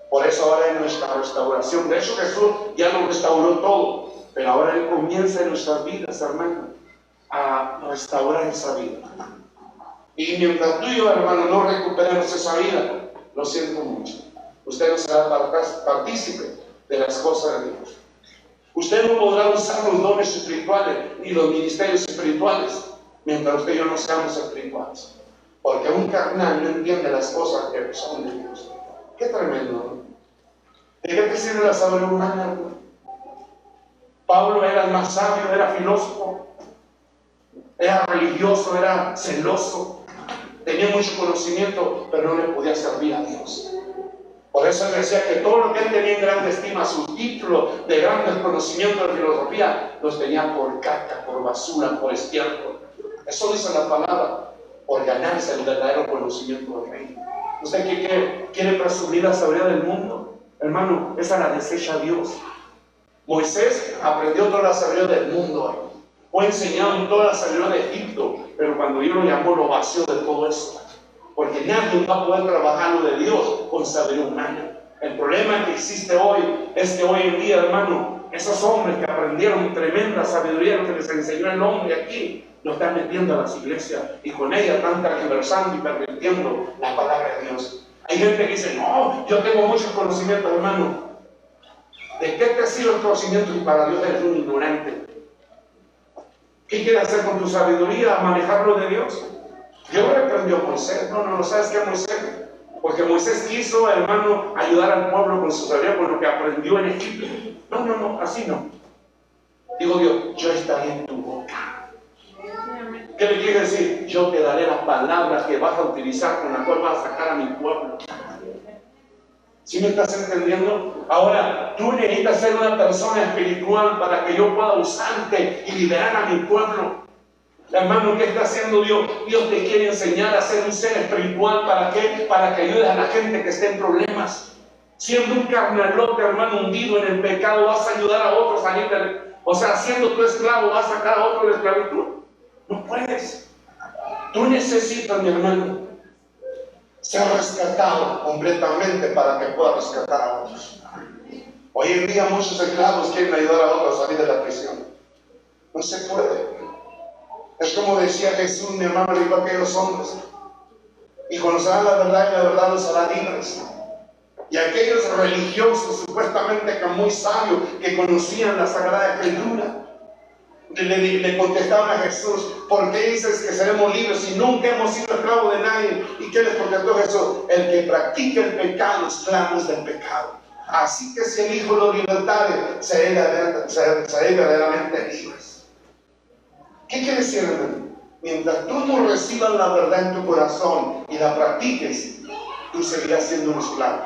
Por eso ahora en nuestra restauración, de hecho Jesús ya nos restauró todo, pero ahora Él comienza en nuestras vidas, hermano, a restaurar esa vida. Y mientras tú y yo, hermano, no recuperemos esa vida, lo siento mucho, usted no será partícipe de las cosas de Dios. Usted no podrá usar los dones espirituales ni los ministerios espirituales mientras usted y yo no seamos espirituales, porque un carnal no entiende las cosas que son de Dios. Qué tremendo, ¿no? ¿De qué te sirve la sabiduría humana, hermano? Pablo era el más sabio, era filósofo, era religioso, era celoso, tenía mucho conocimiento, pero no le podía servir a Dios. Por eso él decía que todo lo que él tenía en grande estima, sus títulos de grandes conocimientos de filosofía, los tenía por caca, por basura, por estiércol. Eso dice la palabra, por ganarse el verdadero conocimiento del reino. ¿Usted qué quiere presumir la sabiduría del mundo? Hermano, esa la desecha Dios. Moisés aprendió toda la sabiduría del mundo, fue enseñado en toda la sabiduría de Egipto, pero cuando Dios lo llamó, lo vació de todo eso. Porque nadie va a poder trabajar lo de Dios con sabiduría humana. El problema que existe hoy es que hoy en día, hermano, esos hombres que aprendieron tremenda sabiduría, lo que les enseñó el hombre aquí, lo están metiendo a las iglesias y con ella están tergiversando y pervirtiendo la palabra de Dios. Hay gente que dice, no, yo tengo mucho conocimiento, hermano. ¿De qué te sirve el conocimiento si para Dios eres un ignorante? ¿Qué quieres hacer con tu sabiduría? ¿Manejarlo de Dios? Dios le reprendió a Moisés. No, ¿sabes qué, Moisés? Porque Moisés quiso, hermano, ayudar al pueblo con su sabiduría, con lo que aprendió en Egipto. No, así no. Digo Dios, yo estaré en tu boca. ¿Qué le quiere decir? Yo te daré las palabras que vas a utilizar, con las cuales vas a sacar a mi pueblo. ¿Sí me estás entendiendo? Ahora, tú necesitas ser una persona espiritual para que yo pueda usarte y liberar a mi pueblo. Hermano, ¿qué está haciendo Dios? Dios te quiere enseñar a ser un ser espiritual. ¿Para qué? Para que ayudes a la gente que esté en problemas. Siendo un carnalote, hermano, hundido en el pecado, vas a ayudar a otros a salir del... O sea, siendo tu esclavo, vas a sacar a otro de la esclavitud. No puedes. Tú necesitas, mi hermano, ser rescatado completamente para que pueda rescatar a otros. Hoy en día muchos esclavos quieren ayudar a otros a salir de la prisión. No se puede. Es como decía Jesús, mi hermano, le dijo a aquellos hombres: y conocerán la verdad y la verdad los hará libres. Y aquellos religiosos, supuestamente muy sabios, que conocían la Sagrada Escritura, le contestaban a Jesús: ¿por qué dices que seremos libres si nunca hemos sido esclavos de nadie? ¿Y qué les contestó Jesús? El que practica el pecado, esclavos del pecado. Así que si el Hijo los libertare, seréis verdaderamente libres. ¿Qué quiere decir, hermano? Mientras tú no recibas la verdad en tu corazón y la practiques, tú seguirás siendo un esclavo.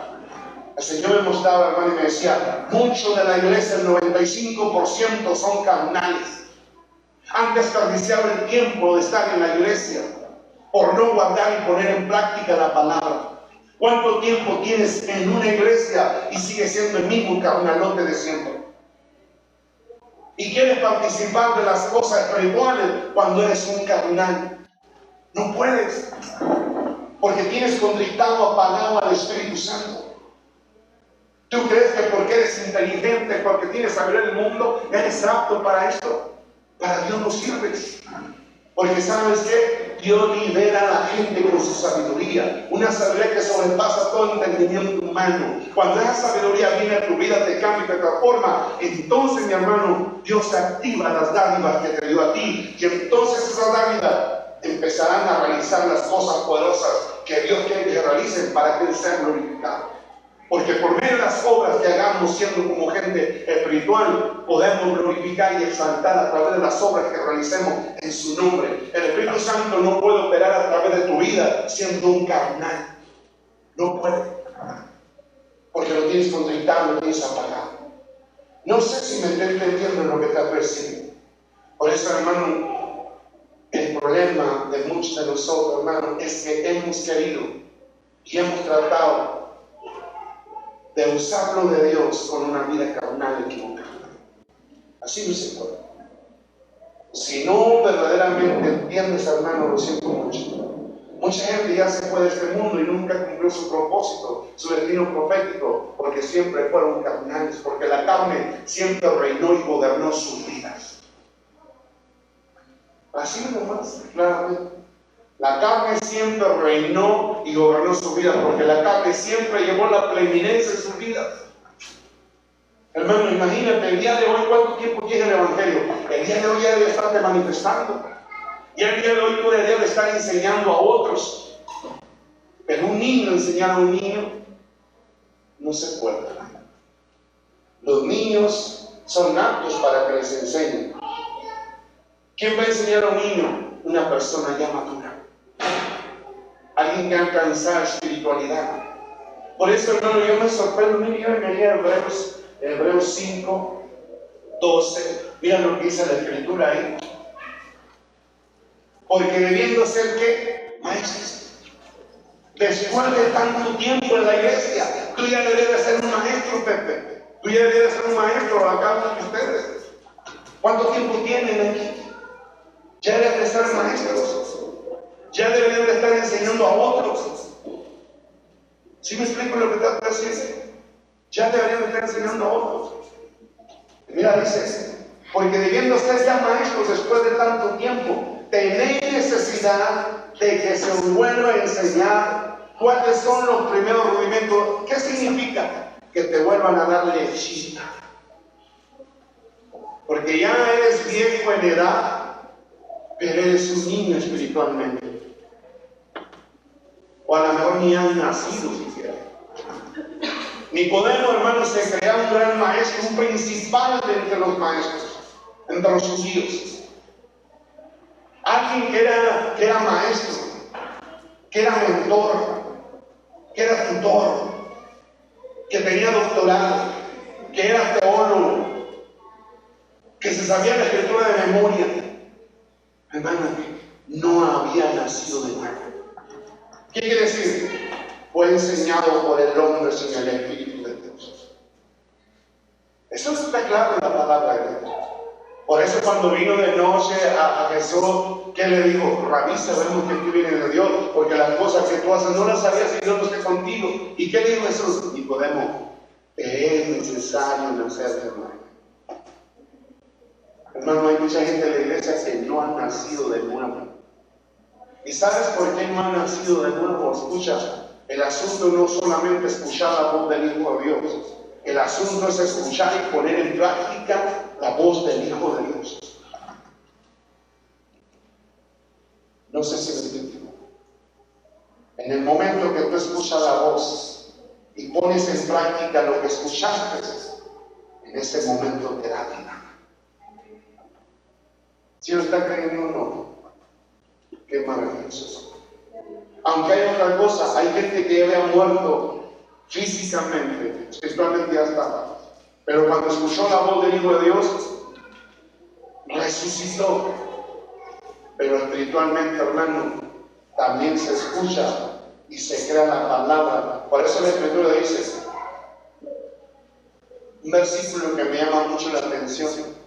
El Señor me mostraba, hermano, y me decía: muchos de la iglesia, el 95% son carnales. Han desperdiciado el tiempo de estar en la iglesia por no guardar y poner en práctica la palabra. ¿Cuánto tiempo tienes en una iglesia y sigues siendo el mismo carnalote de siempre? Y quieres participar de las cosas espirituales cuando eres un carnal. No puedes, porque tienes contristado, apagado al Espíritu Santo. ¿Tú crees que porque eres inteligente, porque tienes sabiduría del mundo, eres apto para esto? Para Dios no sirves. Porque ¿sabes qué? Dios libera a la gente con su sabiduría. Una sabiduría que sobrepasa todo entendimiento humano. Cuando esa sabiduría viene a tu vida, te cambia y te transforma, entonces, mi hermano, Dios activa las dádivas que te dio a ti. Y entonces esas dádivas empezarán a realizar las cosas poderosas que Dios quiere que realicen para que Él sea glorificado. Porque por medio de las obras que hagamos siendo como gente espiritual, podemos glorificar y exaltar a través de las obras que realicemos en su nombre. El Espíritu Santo no puede operar a través de tu vida siendo un carnal. No puede. Porque lo tienes contristado, lo tienes apagado. No sé si me estoy entendiendo en lo que está percibiendo. Por eso, hermano, el problema de muchos de nosotros, hermano, es que hemos querido y hemos tratado de usarlo de Dios con una vida carnal equivocada. Así no se puede. Si no verdaderamente entiendes, hermano, lo siento mucho. Mucha gente ya se fue de este mundo y nunca cumplió su propósito, su destino profético, porque siempre fueron carnales, porque la carne siempre reinó y gobernó sus vidas. Así nomás, claramente. La carne siempre reinó y gobernó su vida, porque la carne siempre llevó la preeminencia en sus vidas. Hermano, imagínate, el día de hoy, ¿cuánto tiempo tiene el Evangelio? El día de hoy ya debe estarte manifestando. Y el día de hoy tú debes estar enseñando a otros. Pero un niño enseñar a un niño no se puede. Los niños son aptos para que les enseñen. ¿Quién va a enseñar a un niño? Una persona ya madura. alguien que ha alcanzado espiritualidad. Por eso, hermano, yo me sorprendo. Mira, yo venía a Hebreos 5, 12. Mira lo que dice la escritura ahí. Porque debiendo ser, ¿qué? Maestros. Después de tanto tiempo en la iglesia, tú ya deberías ser un maestro, Pepe. Tú ya deberías ser un maestro a cada uno de ustedes. ¿Cuánto tiempo tienen aquí? Ya deberían de ser maestros. Ya deberían de estar enseñando a otros. ¿Sí me explico lo que trato de decir? Ya deberían de estar enseñando a otros. Mira, dice, porque debiendo ser ya maestros después de tanto tiempo, tenéis necesidad de que se os vuelva a enseñar cuáles son los primeros rudimentos. ¿Qué significa? Que te vuelvan a dar lechita. Porque ya eres viejo en edad, pero eres un niño espiritualmente. O a lo mejor ni han nacido siquiera. Nicodemo, hermanos, se creía un gran maestro, un principal de entre los maestros, entre los judíos. Alguien que era maestro, que era mentor, que era tutor, que tenía doctorado, que era teólogo, que se sabía la escritura de memoria. Hermano, no había nacido de nuevo. ¿Qué quiere decir? Fue enseñado por el hombre sin el Espíritu de Dios. Eso está claro en la palabra de Dios. Por eso cuando vino de noche a Jesús, ¿qué le dijo? Rabí, sabemos que tú vienes de Dios, porque las cosas que tú haces no las sabías si Dios no esté contigo. ¿Y qué dijo Jesús? Nicodemo, te es necesario nacer de nuevo. Hermano, hay mucha gente en la iglesia que no ha nacido de nuevo. ¿Y sabes por qué no ha nacido de nuevo? Escucha, el asunto no solamente es escuchar la voz del Hijo de Dios. El asunto es escuchar y poner en práctica la voz del Hijo de Dios. No sé si me explico. En el momento que tú escuchas la voz y pones en práctica lo que escuchaste, en ese momento te da vida. ¿Sí lo está creyendo o no? Qué maravilloso. Aunque hay otra cosa, hay gente que ya había muerto físicamente, espiritualmente ya estaba. Pero cuando escuchó la voz del Hijo de Dios, resucitó. Pero espiritualmente, hermano, también se escucha y se crea la palabra. Por eso la Escritura dice, un versículo que me llama mucho la atención.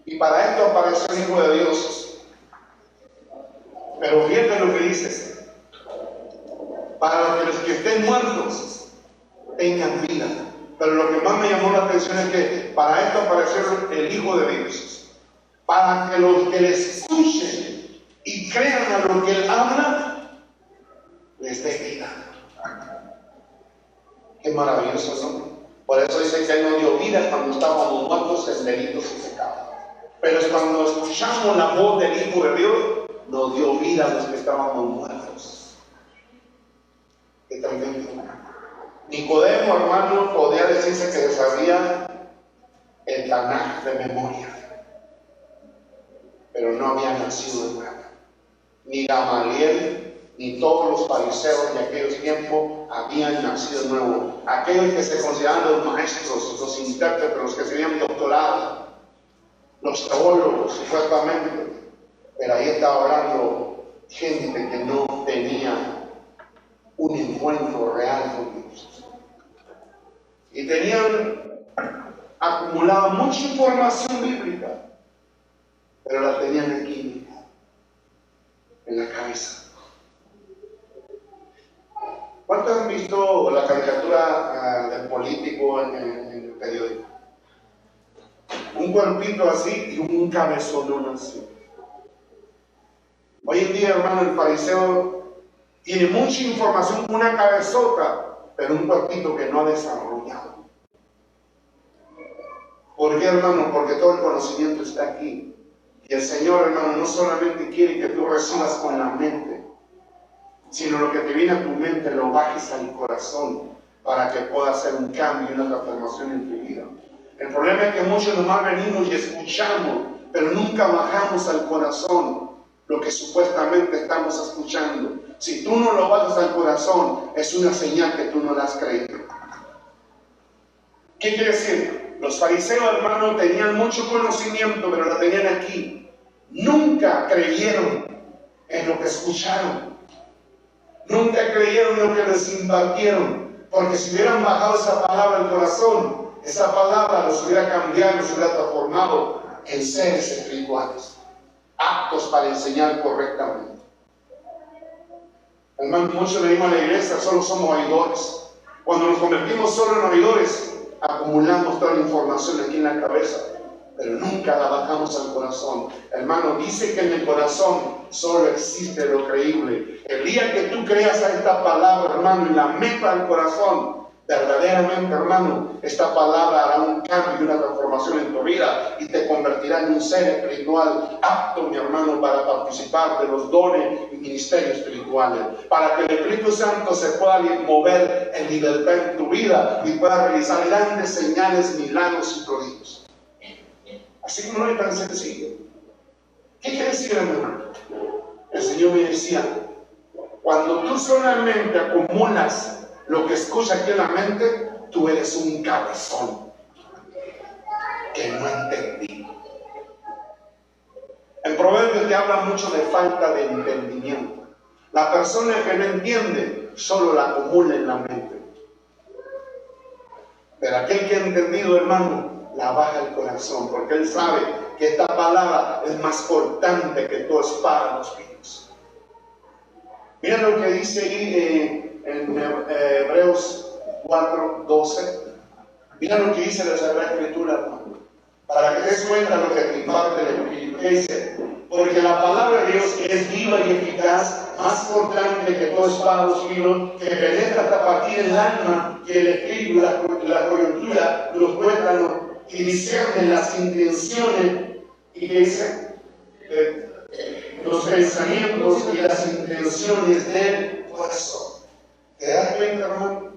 Y para esto apareció el Hijo de Dios. Pero fíjate lo que dice. Para que los que estén muertos tengan vida. Pero lo que más me llamó la atención es que para esto apareció el Hijo de Dios. Para que los que le escuchen y crean a lo que Él habla, les dé vida. Qué maravilloso, ¿no? Por eso dice que Él nos dio vida cuando estábamos muertos en delitos y pecados. Pero es cuando escuchamos la voz del Hijo de Dios, nos dio vida a los que estábamos muertos. Qué tremendo. Nicodemo, hermano, podía decirse que se sabía el Tanaj de memoria, pero no había nacido de nuevo. Ni Gamaliel, ni todos los fariseos de aquellos tiempos habían nacido de nuevo. Aquellos que se consideraban los maestros, los intérpretes, los que tenían doctorado, los teólogos, supuestamente. Pero ahí estaba hablando gente que no tenía un encuentro real con Dios. Y tenían acumulado mucha información bíblica, pero la tenían aquí, en la cabeza. ¿Cuántos han visto la caricatura del político en el periódico? Un cuerpito así y un cabezón así. Hoy en día, hermano, el fariseo tiene mucha información, una cabezota, pero un cuerpito que no ha desarrollado. ¿Por qué, hermano? Porque todo el conocimiento está aquí. Y el Señor, hermano, no solamente quiere que tú recibas con la mente, sino lo que te viene a tu mente lo bajes al corazón para que pueda hacer un cambio y una transformación en tu vida. El problema es que muchos nomás venimos y escuchamos, pero nunca bajamos al corazón lo que supuestamente estamos escuchando. Si tú no lo bajas al corazón, es una señal que tú no la has creído. ¿Qué quiere decir? Los fariseos, hermanos, tenían mucho conocimiento, pero lo tenían aquí. Nunca creyeron en lo que escucharon. Nunca creyeron en lo que les impartieron. Porque si hubieran bajado esa palabra al corazón, esa palabra los hubiera cambiado, los hubiera transformado en seres espirituales, aptos para enseñar correctamente. Hermanos, muchos venimos a la iglesia, solo somos oidores. Cuando nos convertimos solo en oidores, acumulamos toda la información aquí en la cabeza, pero nunca la bajamos al corazón. Hermano, dice que en el corazón solo existe lo creíble. El día que tú creas a esta palabra, hermano, y la metas al corazón, verdaderamente, hermano, esta palabra hará un cambio y una transformación en tu vida y te convertirá en un ser espiritual apto, mi hermano, para participar de los dones y ministerios espirituales, para que el Espíritu Santo se pueda mover en libertad en tu vida y pueda realizar grandes señales, milagros y prodigios. Así que no es tan sencillo. ¿Qué quiere decir, hermano? El Señor me decía, cuando tú solamente acumulas lo que escucha aquí en la mente, tú eres un cabezón que no entendí. En Proverbios te habla mucho de falta de entendimiento. La persona que no entiende solo la acumula en la mente. Pero aquel que ha entendido, hermano, la baja al corazón, porque él sabe que esta palabra es más cortante que toda espada en los filos. Mira lo que dice ahí en Hebreos 4:12. Mira lo que dice la Sagrada Escritura, hermano, para que te des cuenta lo que te imparte el Espíritu. ¿Qué dice? Porque la palabra de Dios es viva y eficaz, más cortante que toda espada de dos filos, que penetra hasta partir el alma, que el espíritu, la coyuntura, los tuétanos, y discierne las intenciones, y que dice los pensamientos y las intenciones del corazón. ¿Te das cuenta, hermano?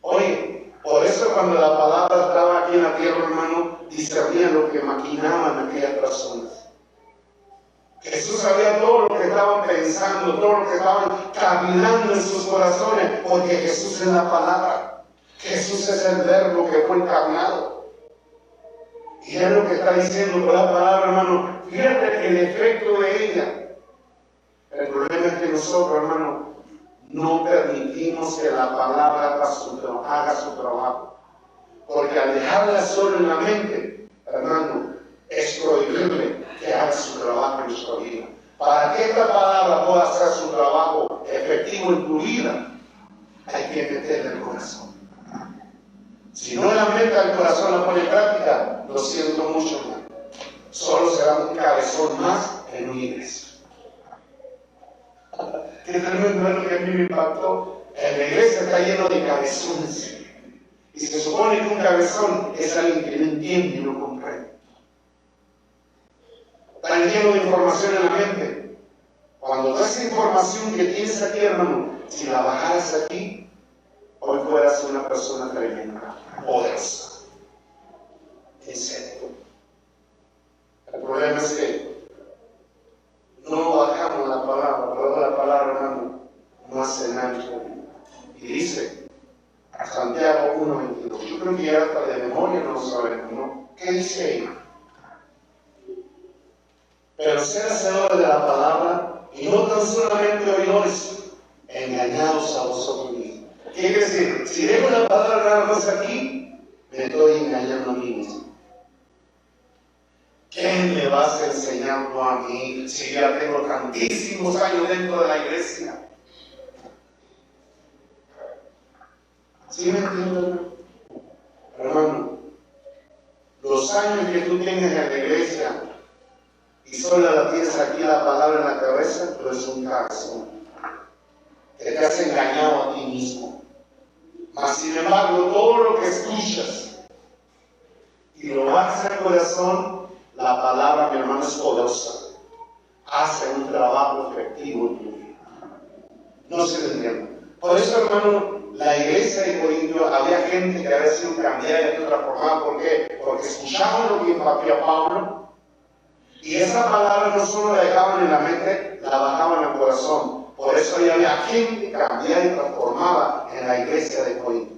Oye, por eso cuando la palabra estaba aquí en la tierra, hermano, discernía lo que maquinaban aquellas personas. Jesús sabía todo lo que estaban pensando, todo lo que estaban caminando en sus corazones, porque Jesús es la palabra. Jesús es el verbo que fue encarnado. Y es lo que está diciendo con la palabra, hermano. Fíjate el efecto de ella. El problema es que nosotros, hermano, no permitimos que la palabra haga su trabajo. Porque al dejarla solo en la mente, hermano, es prohibirle que haga su trabajo en nuestra vida. Para que esta palabra pueda hacer su trabajo efectivo en tu vida, hay que meterla en el corazón. Si no la mete al corazón, la pone en práctica, lo siento mucho, hermano. Solo será un cabezón más en una iglesia. Qué tremendo es lo que a mí me impactó. En la iglesia está lleno de cabezones. Y se supone que un cabezón es alguien que no entiende y no comprende. Están llenos de información en la mente. Cuando toda esa información que tienes aquí, hermano, si la bajaras aquí, hoy fueras una persona tremenda, poderosa. En serio. El problema es que no bajamos la palabra, pero la palabra, hermano, no hace nada. Y dice Santiago 1:22. Yo creo que ya hasta de memoria no lo sabemos, ¿no? ¿Qué dice ahí? Pero ser hacedores de la palabra y no tan solamente oidores, engañados a vosotros mismos. ¿Qué quiere decir? Si dejo la palabra nada más aquí, me estoy engañando a mí mismo. ¿Quién me vas a enseñar tú a mí si ya tengo tantísimos años dentro de la iglesia? ¿Sí me entiendes? Hermano, los años que tú tienes en la iglesia y solo la tienes aquí la palabra en la cabeza, pero es un cabezón que te has engañado a ti mismo. Mas sin embargo, todo lo que escuchas y lo bajas al corazón, la palabra, mi hermano, es poderosa. Hace un trabajo efectivo en tu vida. No se me entiende. Por eso, hermano, la iglesia de Corinto, había gente que había sido cambiada y transformada. ¿Por qué? Porque escuchaban lo que impartía Pablo, Y esa palabra no solo la dejaban en la mente, la bajaban al corazón. Por eso ahí había gente cambiada y transformada en la iglesia de Corinto.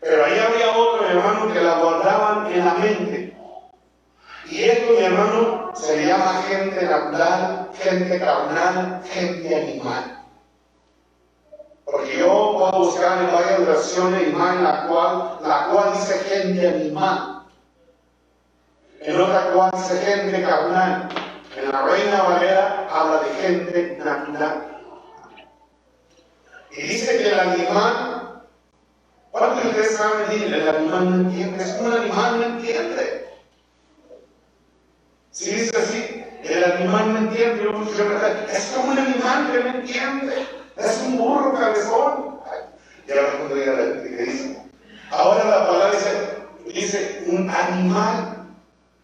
Pero ahí había otro, mi hermano, que la guardaban en la mente. Y esto, mi hermano, se le llama gente natural, gente carnal, gente animal. Porque yo puedo buscar en varias versiones imagen la cual dice gente animal. En otra cual dice gente carnal. En la Reina Valera habla de gente natural. Y dice que el animal, ¿cuántos de ustedes saben decir? El animal no entiende, es como un animal no entiende. Si dice así, el animal no entiende, es como un animal que no entiende, es un burro cabezón. Ya me cuando diga la gente que dice. Ahora la palabra dice un animal.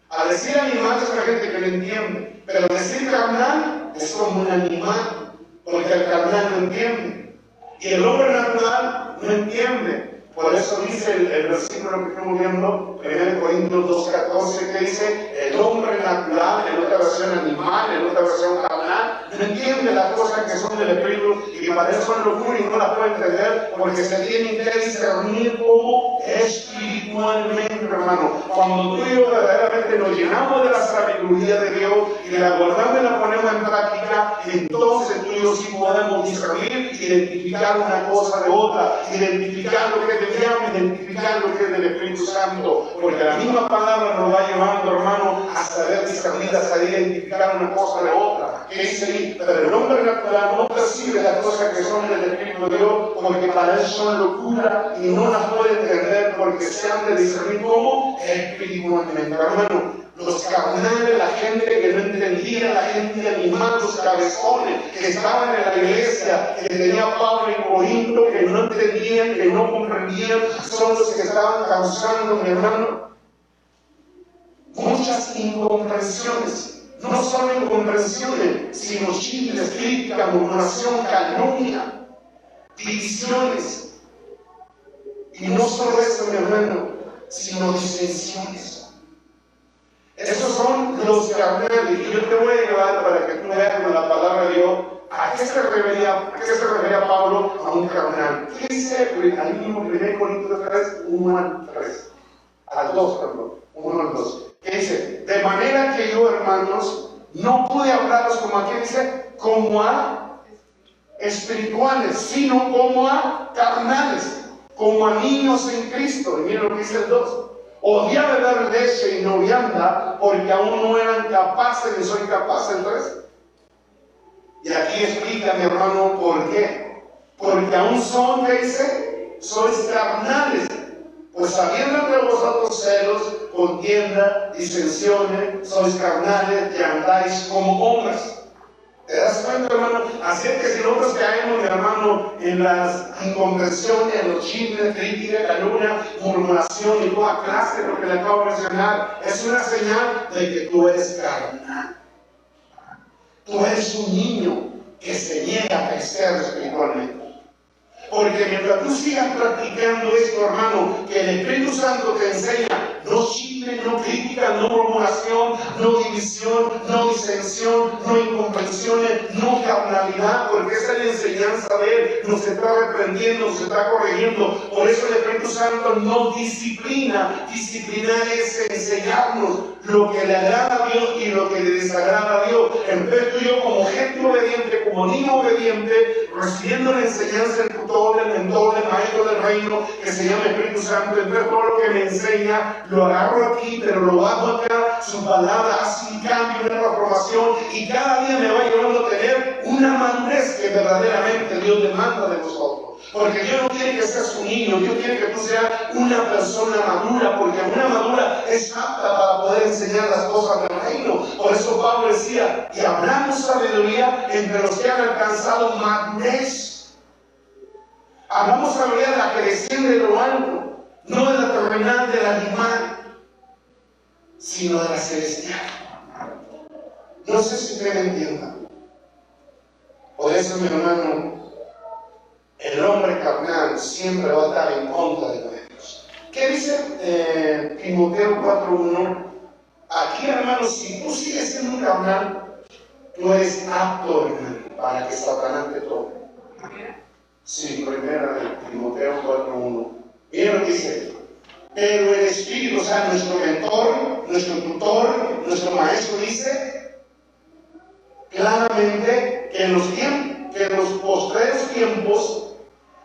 Al decir animal es una gente que no entiende, pero decir carnal es como un animal, porque el carnal no entiende. Y el hombre natural no entiende. Por eso dice el versículo que estamos viendo, 1 Corintios 2:14, que dice, el hombre natural, en otra versión animal, en otra versión carnal, no entiende las cosas que son del Espíritu y que para eso son locura y no las puede entender, porque se tienen que discernir como espiritualmente, hermano. Cuando tú y yo verdaderamente nos llenamos de la sabiduría de Dios y la guardamos y la ponemos en práctica, entonces tú y yo sí podemos discernir, identificar una cosa de otra, identificar lo que es del diablo, identificar lo que es del Espíritu Santo, porque la misma palabra nos va llevando, hermano, a saber discernir, a saber identificar una cosa de otra. ¿Qué dice ahí? Pero el hombre natural no percibe las cosas que son del Espíritu de Dios, porque para él son locura y no las puede entender porque se han de discernir como espiritualmente, hermano. Los carnales, la gente que no entendía, la gente animal, los cabezones que estaban en la iglesia, que tenía Pablo en Corinto, que no entendían, que no comprendían, son los que estaban causando, mi hermano, muchas incomprensiones. No solo incomprensiones, sino chismes, crítica, murmuración, calumnia, divisiones. Y no solo eso, mi hermano, sino disensiones. Esos son los carnales. Y yo te voy a llevar para que tú veas con la palabra de Dios a qué se refería Pablo a un carnal. ¿Qué dice al mismo 1 Corintios 3, 1 al 3? Al 2, perdón. 1 al 2. ¿Qué dice? De manera que yo, hermanos, no pude hablaros como aquí dice, como a espirituales, sino como a carnales, como a niños en Cristo. Y miren lo que dice el 2. Odiaba dar leche y no vianda, porque aún no eran capaces, ni soy capaz el 3. Y aquí explica, mi hermano, por qué. Porque aún son, ¿qué dice? Sois carnales. Pues habiendo entre vosotros celos, contienda, disensiones, sois carnales y andáis como hombres. ¿Te das cuenta, hermano? Así es que si nosotros caemos, mi hermano, en las incomprensiones, en los chismes, crítica, calumnia, murmuración y toda clase de lo que le acabo de mencionar, es una señal de que tú eres carnal. Tú eres un niño que se niega a crecer espiritualmente. Porque mientras tú sigas practicando esto, hermano, que el Espíritu Santo te enseña, no chisme, no crítica, no murmuración, no división, no disensión, no incomprensiones, no carnalidad, porque esa es la enseñanza de Él, nos está reprendiendo, nos está corrigiendo. Por eso el Espíritu Santo nos disciplina. Disciplinar es enseñarnos lo que le agrada a Dios y lo que le desagrada a Dios. En vez de yo como gente obediente, como niño obediente, recibiendo la enseñanza del tutor, del mentor, del maestro del reino, que se llama Espíritu Santo, entonces todo lo que me enseña, lo agarro aquí, pero lo bajo acá, su palabra hace un cambio, una transformación, y cada día me va llevando a tener una madurez que verdaderamente Dios demanda de nosotros. Porque Dios no quiere que seas un niño, Dios quiere que tú seas una persona madura, porque una madura es apta para poder enseñar las cosas del reino. Por eso Pablo decía, y hablamos sabiduría entre los que han alcanzado madurez. Hablamos sabiduría de la que desciende de lo alto, no de la terrenal del animal, sino de la celestial. No sé si usted me entienda. Por eso, mi hermano, el hombre carnal siempre va a estar en contra de Dios. ¿Qué dice Timoteo 4:1? Aquí aquí, hermanos, si tú sigues siendo un carnal, tú eres apto, hermano, para que Satanás te tome. Sí, primera de Timoteo 4:1. Miren lo que dice. Pero el Espíritu, o sea, nuestro mentor, nuestro tutor, nuestro maestro dice claramente que en los postreros tiempos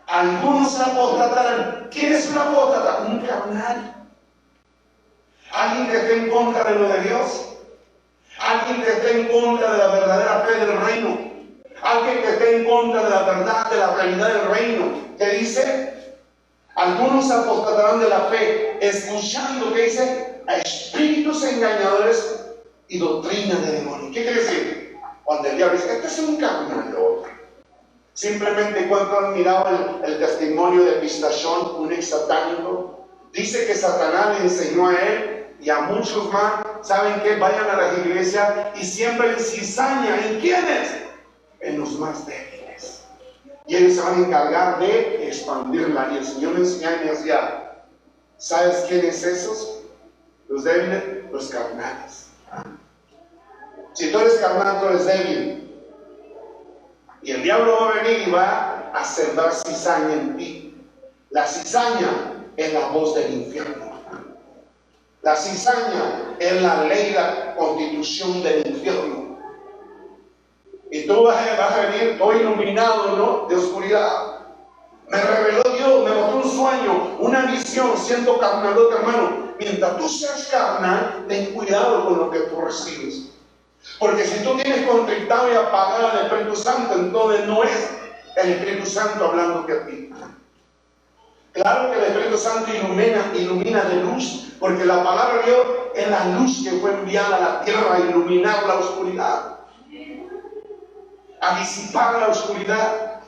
algunos apostatarán. ¿Quién es un apóstata? Un carnal. Alguien que esté en contra de lo de Dios. Alguien que esté en contra de la verdadera fe del reino. Alguien que esté en contra de la verdad, de la realidad del reino. ¿Qué dice? Algunos apostatarán de la fe, escuchando, ¿qué dice? A espíritus engañadores y doctrina de demonios. ¿Qué quiere decir? Cuando el diablo dice, este es un carnal. Simplemente cuando han mirado el testimonio de Pistachón, un ex satánico, dice que Satanás le enseñó a él y a muchos más, ¿saben qué? Vayan a las iglesias y siempre cizaña. ¿En quiénes? En los más débiles. Y ellos se van a encargar de expandirla. Y el Señor me enseñaba y me decía, ¿sabes quiénes esos? Los débiles, los carnales. Si tú eres carnal, tú eres débil. Y el diablo va a venir y va a sembrar cizaña en ti. La cizaña es la voz del infierno. La cizaña es la ley, la constitución del infierno. Y tú vas a venir todo iluminado, ¿no? De oscuridad. Me reveló Dios, me mostró un sueño, una visión, siendo carnalote, hermano. Mientras tú seas carnal, ten cuidado con lo que tú recibes. Porque si tú tienes contrictado y apagado al Espíritu Santo, entonces no es el Espíritu Santo hablándote a ti. Claro que el Espíritu Santo ilumina de luz, porque la palabra de Dios es la luz que fue enviada a la tierra a iluminar la oscuridad, a disipar la oscuridad.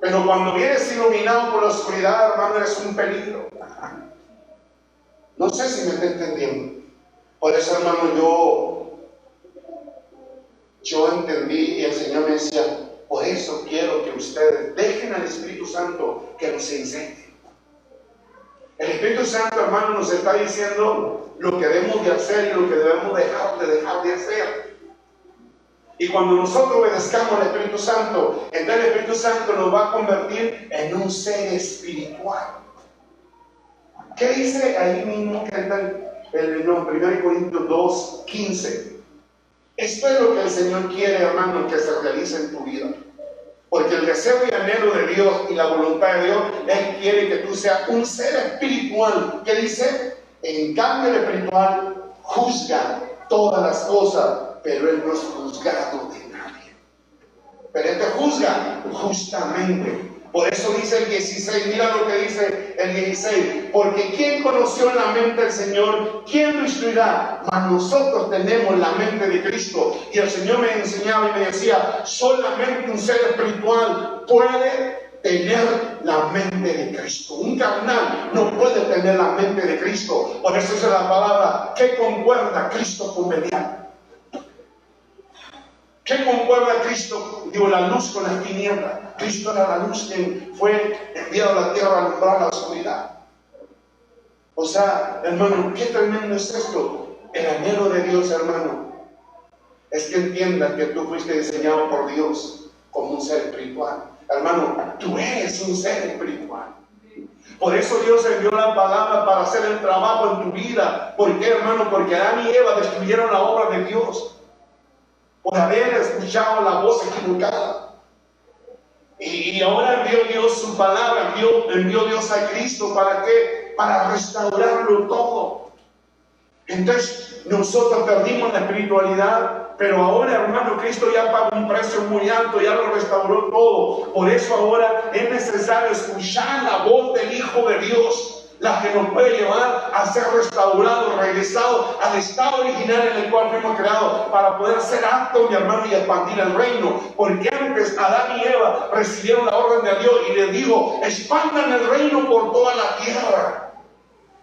Pero cuando vienes iluminado por la oscuridad, hermano, eres un peligro. No sé si me está entendiendo. Por eso, hermano, yo entendí y el Señor me decía, por eso quiero que ustedes dejen al Espíritu Santo que nos enseñe. El Espíritu Santo, hermano, nos está diciendo lo que debemos de hacer y lo que debemos dejar de hacer. Y cuando nosotros obedezcamos al Espíritu Santo, entonces el Espíritu Santo nos va a convertir en un ser espiritual. ¿Qué dice ahí mismo que está en 1 Corintios 2:15? Esto es lo que el Señor quiere, hermano, que se realice en tu vida. Porque el deseo y anhelo de Dios y la voluntad de Dios, Él quiere que tú seas un ser espiritual. ¿Qué dice? En cambio, el espiritual juzga todas las cosas, pero Él no es juzgado de nadie. Pero Él te juzga justamente. Por eso dice el 16, mira lo que dice el 16, porque ¿quién conoció la mente del Señor? ¿Quién lo instruirá? Mas nosotros tenemos la mente de Cristo. Y el Señor me enseñaba y me decía, solamente un ser espiritual puede tener la mente de Cristo. Un carnal no puede tener la mente de Cristo. Por eso es la palabra que concuerda Cristo con Belial. ¿Qué concuerda Cristo? Digo, la luz con las tinieblas. Cristo era la luz que fue enviado a la tierra a alumbrar la oscuridad. O sea, hermano, qué tremendo es esto. El anhelo de Dios, hermano, es que entiendas que tú fuiste diseñado por Dios como un ser espiritual. Hermano, tú eres un ser espiritual. Por eso Dios envió la palabra para hacer el trabajo en tu vida. ¿Por qué, hermano? Porque Adán y Eva destruyeron la obra de Dios por haber escuchado la voz equivocada. Y ahora envió Dios su palabra, envió Dios a Cristo. ¿Para qué? Para restaurarlo todo. Entonces nosotros perdimos la espiritualidad, pero ahora, hermano, Cristo ya pagó un precio muy alto, ya lo restauró todo. Por eso ahora es necesario escuchar la voz del Hijo de Dios, la que nos puede llevar a ser restaurados, regresados al estado original en el cual fuimos creados, para poder ser aptos, mi hermano, y expandir el reino. Porque antes Adán y Eva recibieron la orden de Dios y les dijo, expandan el reino por toda la tierra.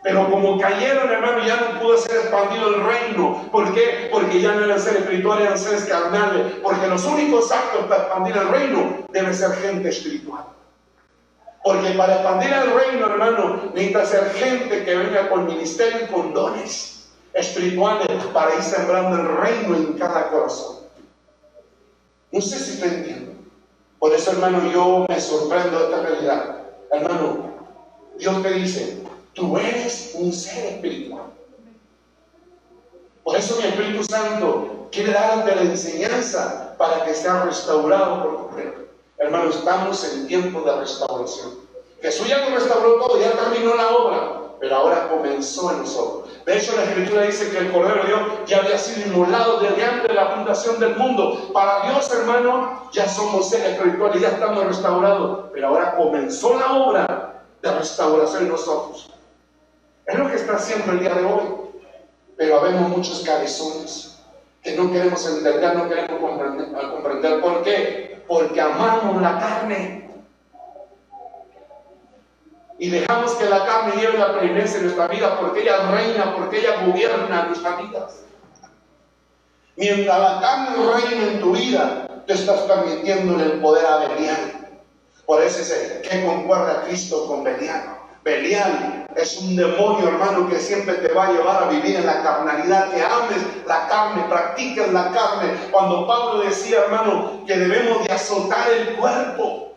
Pero como cayeron, hermano, ya no pudo ser expandido el reino. ¿Por qué? Porque ya no eran seres espirituales, eran seres carnales. Porque los únicos actos para expandir el reino debe ser gente espiritual. Porque para expandir el reino, hermano, necesita ser gente que venga con ministerio y con dones. espirituales para ir sembrando el reino en cada corazón. No sé si te entiendo. Por eso, hermano, yo me sorprendo de esta realidad. Hermano, Dios te dice, tú eres un ser espiritual. Por eso mi Espíritu Santo quiere darte la enseñanza para que seas restaurado por completo. Hermano, estamos en tiempo de restauración. Jesús ya nos restauró todo, ya terminó la obra, pero ahora comenzó en nosotros. De hecho, la Escritura dice que el Cordero de Dios ya había sido inmolado desde antes de la fundación del mundo. Para Dios, hermano, ya somos seres espirituales y ya estamos restaurados, pero ahora comenzó la obra de restauración en nosotros. Es lo que está haciendo el día de hoy. Pero habemos muchos cabezones que no queremos entender, no queremos comprender. ¿Por qué? Porque amamos la carne. Y dejamos que la carne lleve la preeminencia en nuestra vida, porque ella reina, porque ella gobierna nuestras vidas. Mientras la carne reina en tu vida, te estás permitiéndole el poder a Belial. Por eso es que concuerda Cristo con Belial. Belial es un demonio, hermano, que siempre te va a llevar a vivir en la carnalidad, que ames la carne, practiques la carne. Cuando Pablo decía, hermano, que debemos de azotar el cuerpo.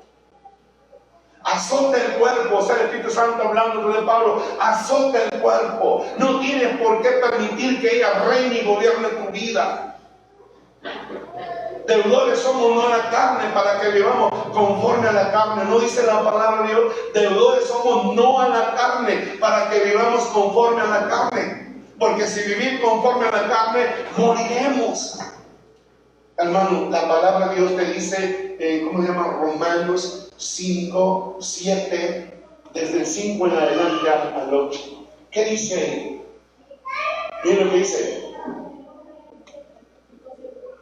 Azota el cuerpo, o sea, el Espíritu Santo hablando de Pablo, azota el cuerpo. No tienes por qué permitir que ella reine y gobierne tu vida. Deudores somos no a la carne para que vivamos conforme a la carne. No dice la palabra de Dios, deudores somos no a la carne para que vivamos conforme a la carne. Porque si vivir conforme a la carne, moriremos. Hermano, la palabra de Dios te dice, ¿cómo se llama? Romanos 5, 7, desde el 5 en adelante al 8. ¿Qué dice? Miren lo que dice.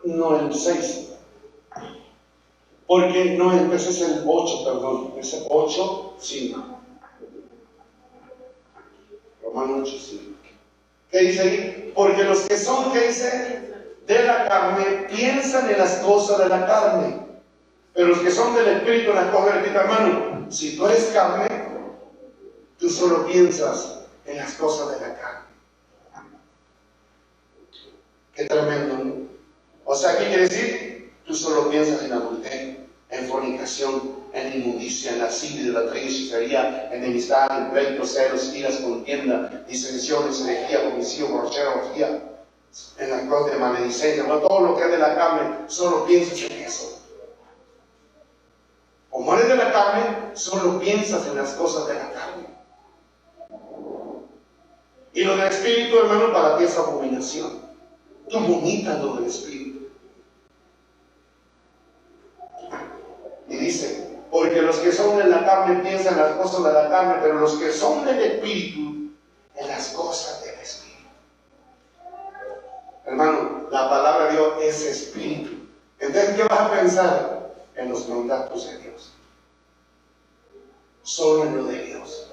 No, el 6. Porque no, ese es el 8, perdón. Ese 8, 5. Romanos 8, 5. ¿Qué dice ahí? Porque los que son, ¿qué dice? De la carne, piensan en las cosas de la carne. Pero los que son del Espíritu, en las cosas del Espíritu. Hermano, si tú eres carne, tú solo piensas en las cosas de la carne. Qué tremendo, ¿no? O sea, ¿qué quiere decir? Tú solo piensas en adulterio, en fornicación, en inmundicia, en lascivia, idolatría, hechicería, enemistad, en pleitos, celos, iras, contienda, disensiones, herejía, homicidio, borrachera, orgía, en las cosas de maledicencia, no, todo lo que es de la carne, solo piensas en eso. Como eres de la carne, solo piensas en las cosas de la carne. Y lo del Espíritu, hermano, para ti es abominación. Tú vomitas lo del Espíritu. Y dice, porque los que son de la carne piensan en las cosas de la carne, pero los que son del Espíritu, en las cosas del Espíritu. Hermano, la palabra de Dios es Espíritu. Entonces, ¿qué vas a pensar? En los mandatos de Dios. Solo en lo de Dios.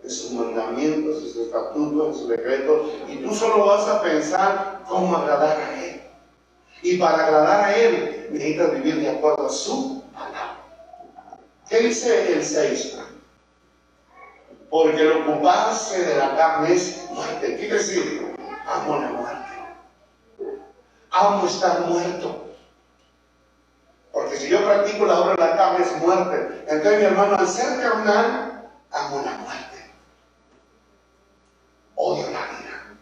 En sus mandamientos, en sus estatutos, en sus decretos. Y tú solo vas a pensar cómo agradar a Él. Y para agradar a Él, necesitas vivir de acuerdo a su palabra. ¿Qué dice el 6? Porque el ocuparse de la carne es muerte. ¿Qué quiere decir? Amo la muerte. Amo estar muerto. Porque si yo practico la obra de la carne es muerte. Entonces, mi hermano, al ser carnal, amo la muerte. Odio la vida.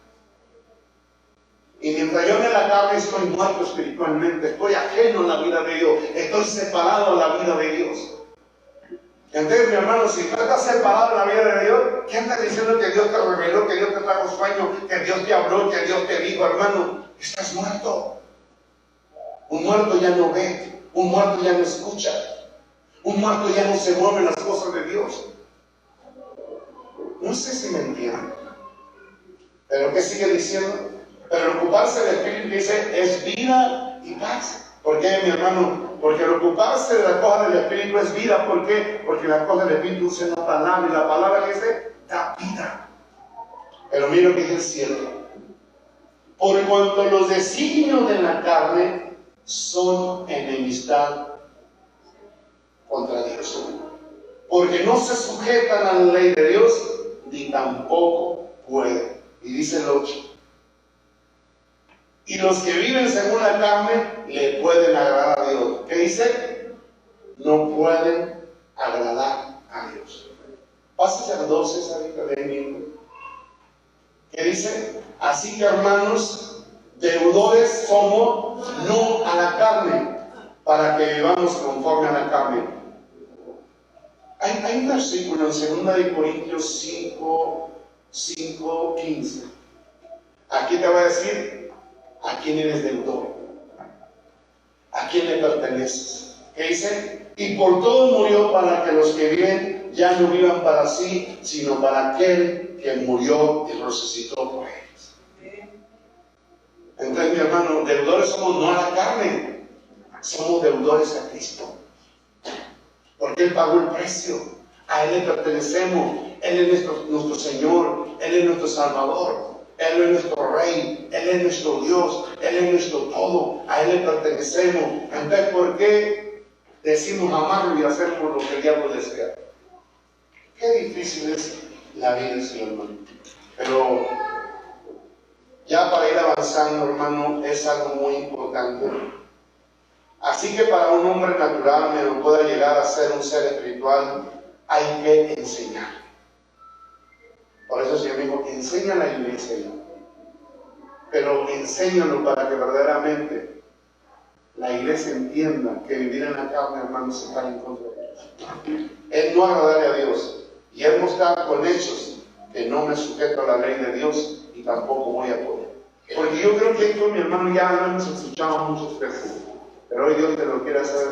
Y mientras yo en la carne estoy muerto espiritualmente, estoy ajeno a la vida de Dios, estoy separado a la vida de Dios. Entonces, mi hermano, si tú estás separado de la vida de Dios, ¿quién está diciendo que Dios te reveló, que Dios te trajo sueño, que Dios te habló, que Dios te dijo, hermano? Estás muerto. Un muerto ya no ve, un muerto ya no escucha, un muerto ya no se mueve en las cosas de Dios. No sé si me entienden. Pero ¿qué sigue diciendo? Pero ocuparse del Espíritu, dice, es vida y paz. ¿Por qué, mi hermano? Porque el ocuparse de las cosas del Espíritu es vida. ¿Por qué? Porque las cosas del Espíritu usan la palabra, y la palabra dice, da vida. Pero mira lo que dice el 7. Por cuanto los designios de la carne son enemistad contra Dios. Porque no se sujetan a la ley de Dios, ni tampoco pueden. Y dice el 8. Y los que viven según la carne le pueden agradar a Dios. ¿Qué dice? No pueden agradar a Dios. Pásate al 12, ¿sabes? ¿Qué dice? Así que, hermanos, deudores somos no a la carne, para que vivamos conforme a la carne. Hay un versículo en 2 Corintios 5:15. Aquí te va a decir a quién eres deudor, a quién le perteneces. ¿Qué dice? Y por todo murió, para que los que viven ya no vivan para sí, sino para aquel que murió y resucitó por ellos. Entonces, mi hermano, deudores somos no a la carne, somos deudores a Cristo, porque Él pagó el precio. A Él le pertenecemos. Él es nuestro Señor, Él es nuestro Salvador, Él es nuestro Rey, Él es nuestro Dios, Él es nuestro todo. A Él le pertenecemos. Entonces, ¿por qué decimos amarlo y hacemos lo que el diablo desea? Qué difícil es la vida, Señor, hermano. Pero ya para ir avanzando, hermano, es algo muy importante. Así que para un hombre natural que no pueda llegar a ser un ser espiritual, hay que enseñar. Por eso el Señor dijo, enseña a la iglesia, pero enséñalo para que verdaderamente la iglesia entienda que vivir en la carne, hermano, se está en contra de Dios. Es no agradarle a Dios. Y Él mostrar con hechos que no me sujeto a la ley de Dios y tampoco voy a poder. Porque yo creo que esto, mi hermano, ya lo hemos escuchado muchas veces, pero hoy Dios te lo quiere hacer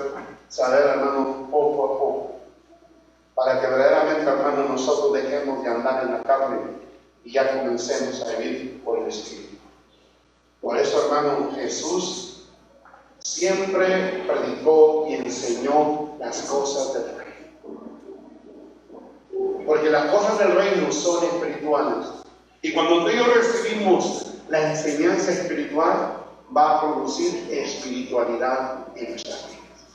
saber, hermano, poco a poco, para que verdaderamente, hermano, nosotros dejemos de andar en la carne y ya comencemos a vivir por el Espíritu. Por eso, hermano, Jesús siempre predicó y enseñó las cosas del reino. Porque las cosas del reino son espirituales. Y cuando tú y yo recibimos la enseñanza espiritual, va a producir espiritualidad en nuestras vidas.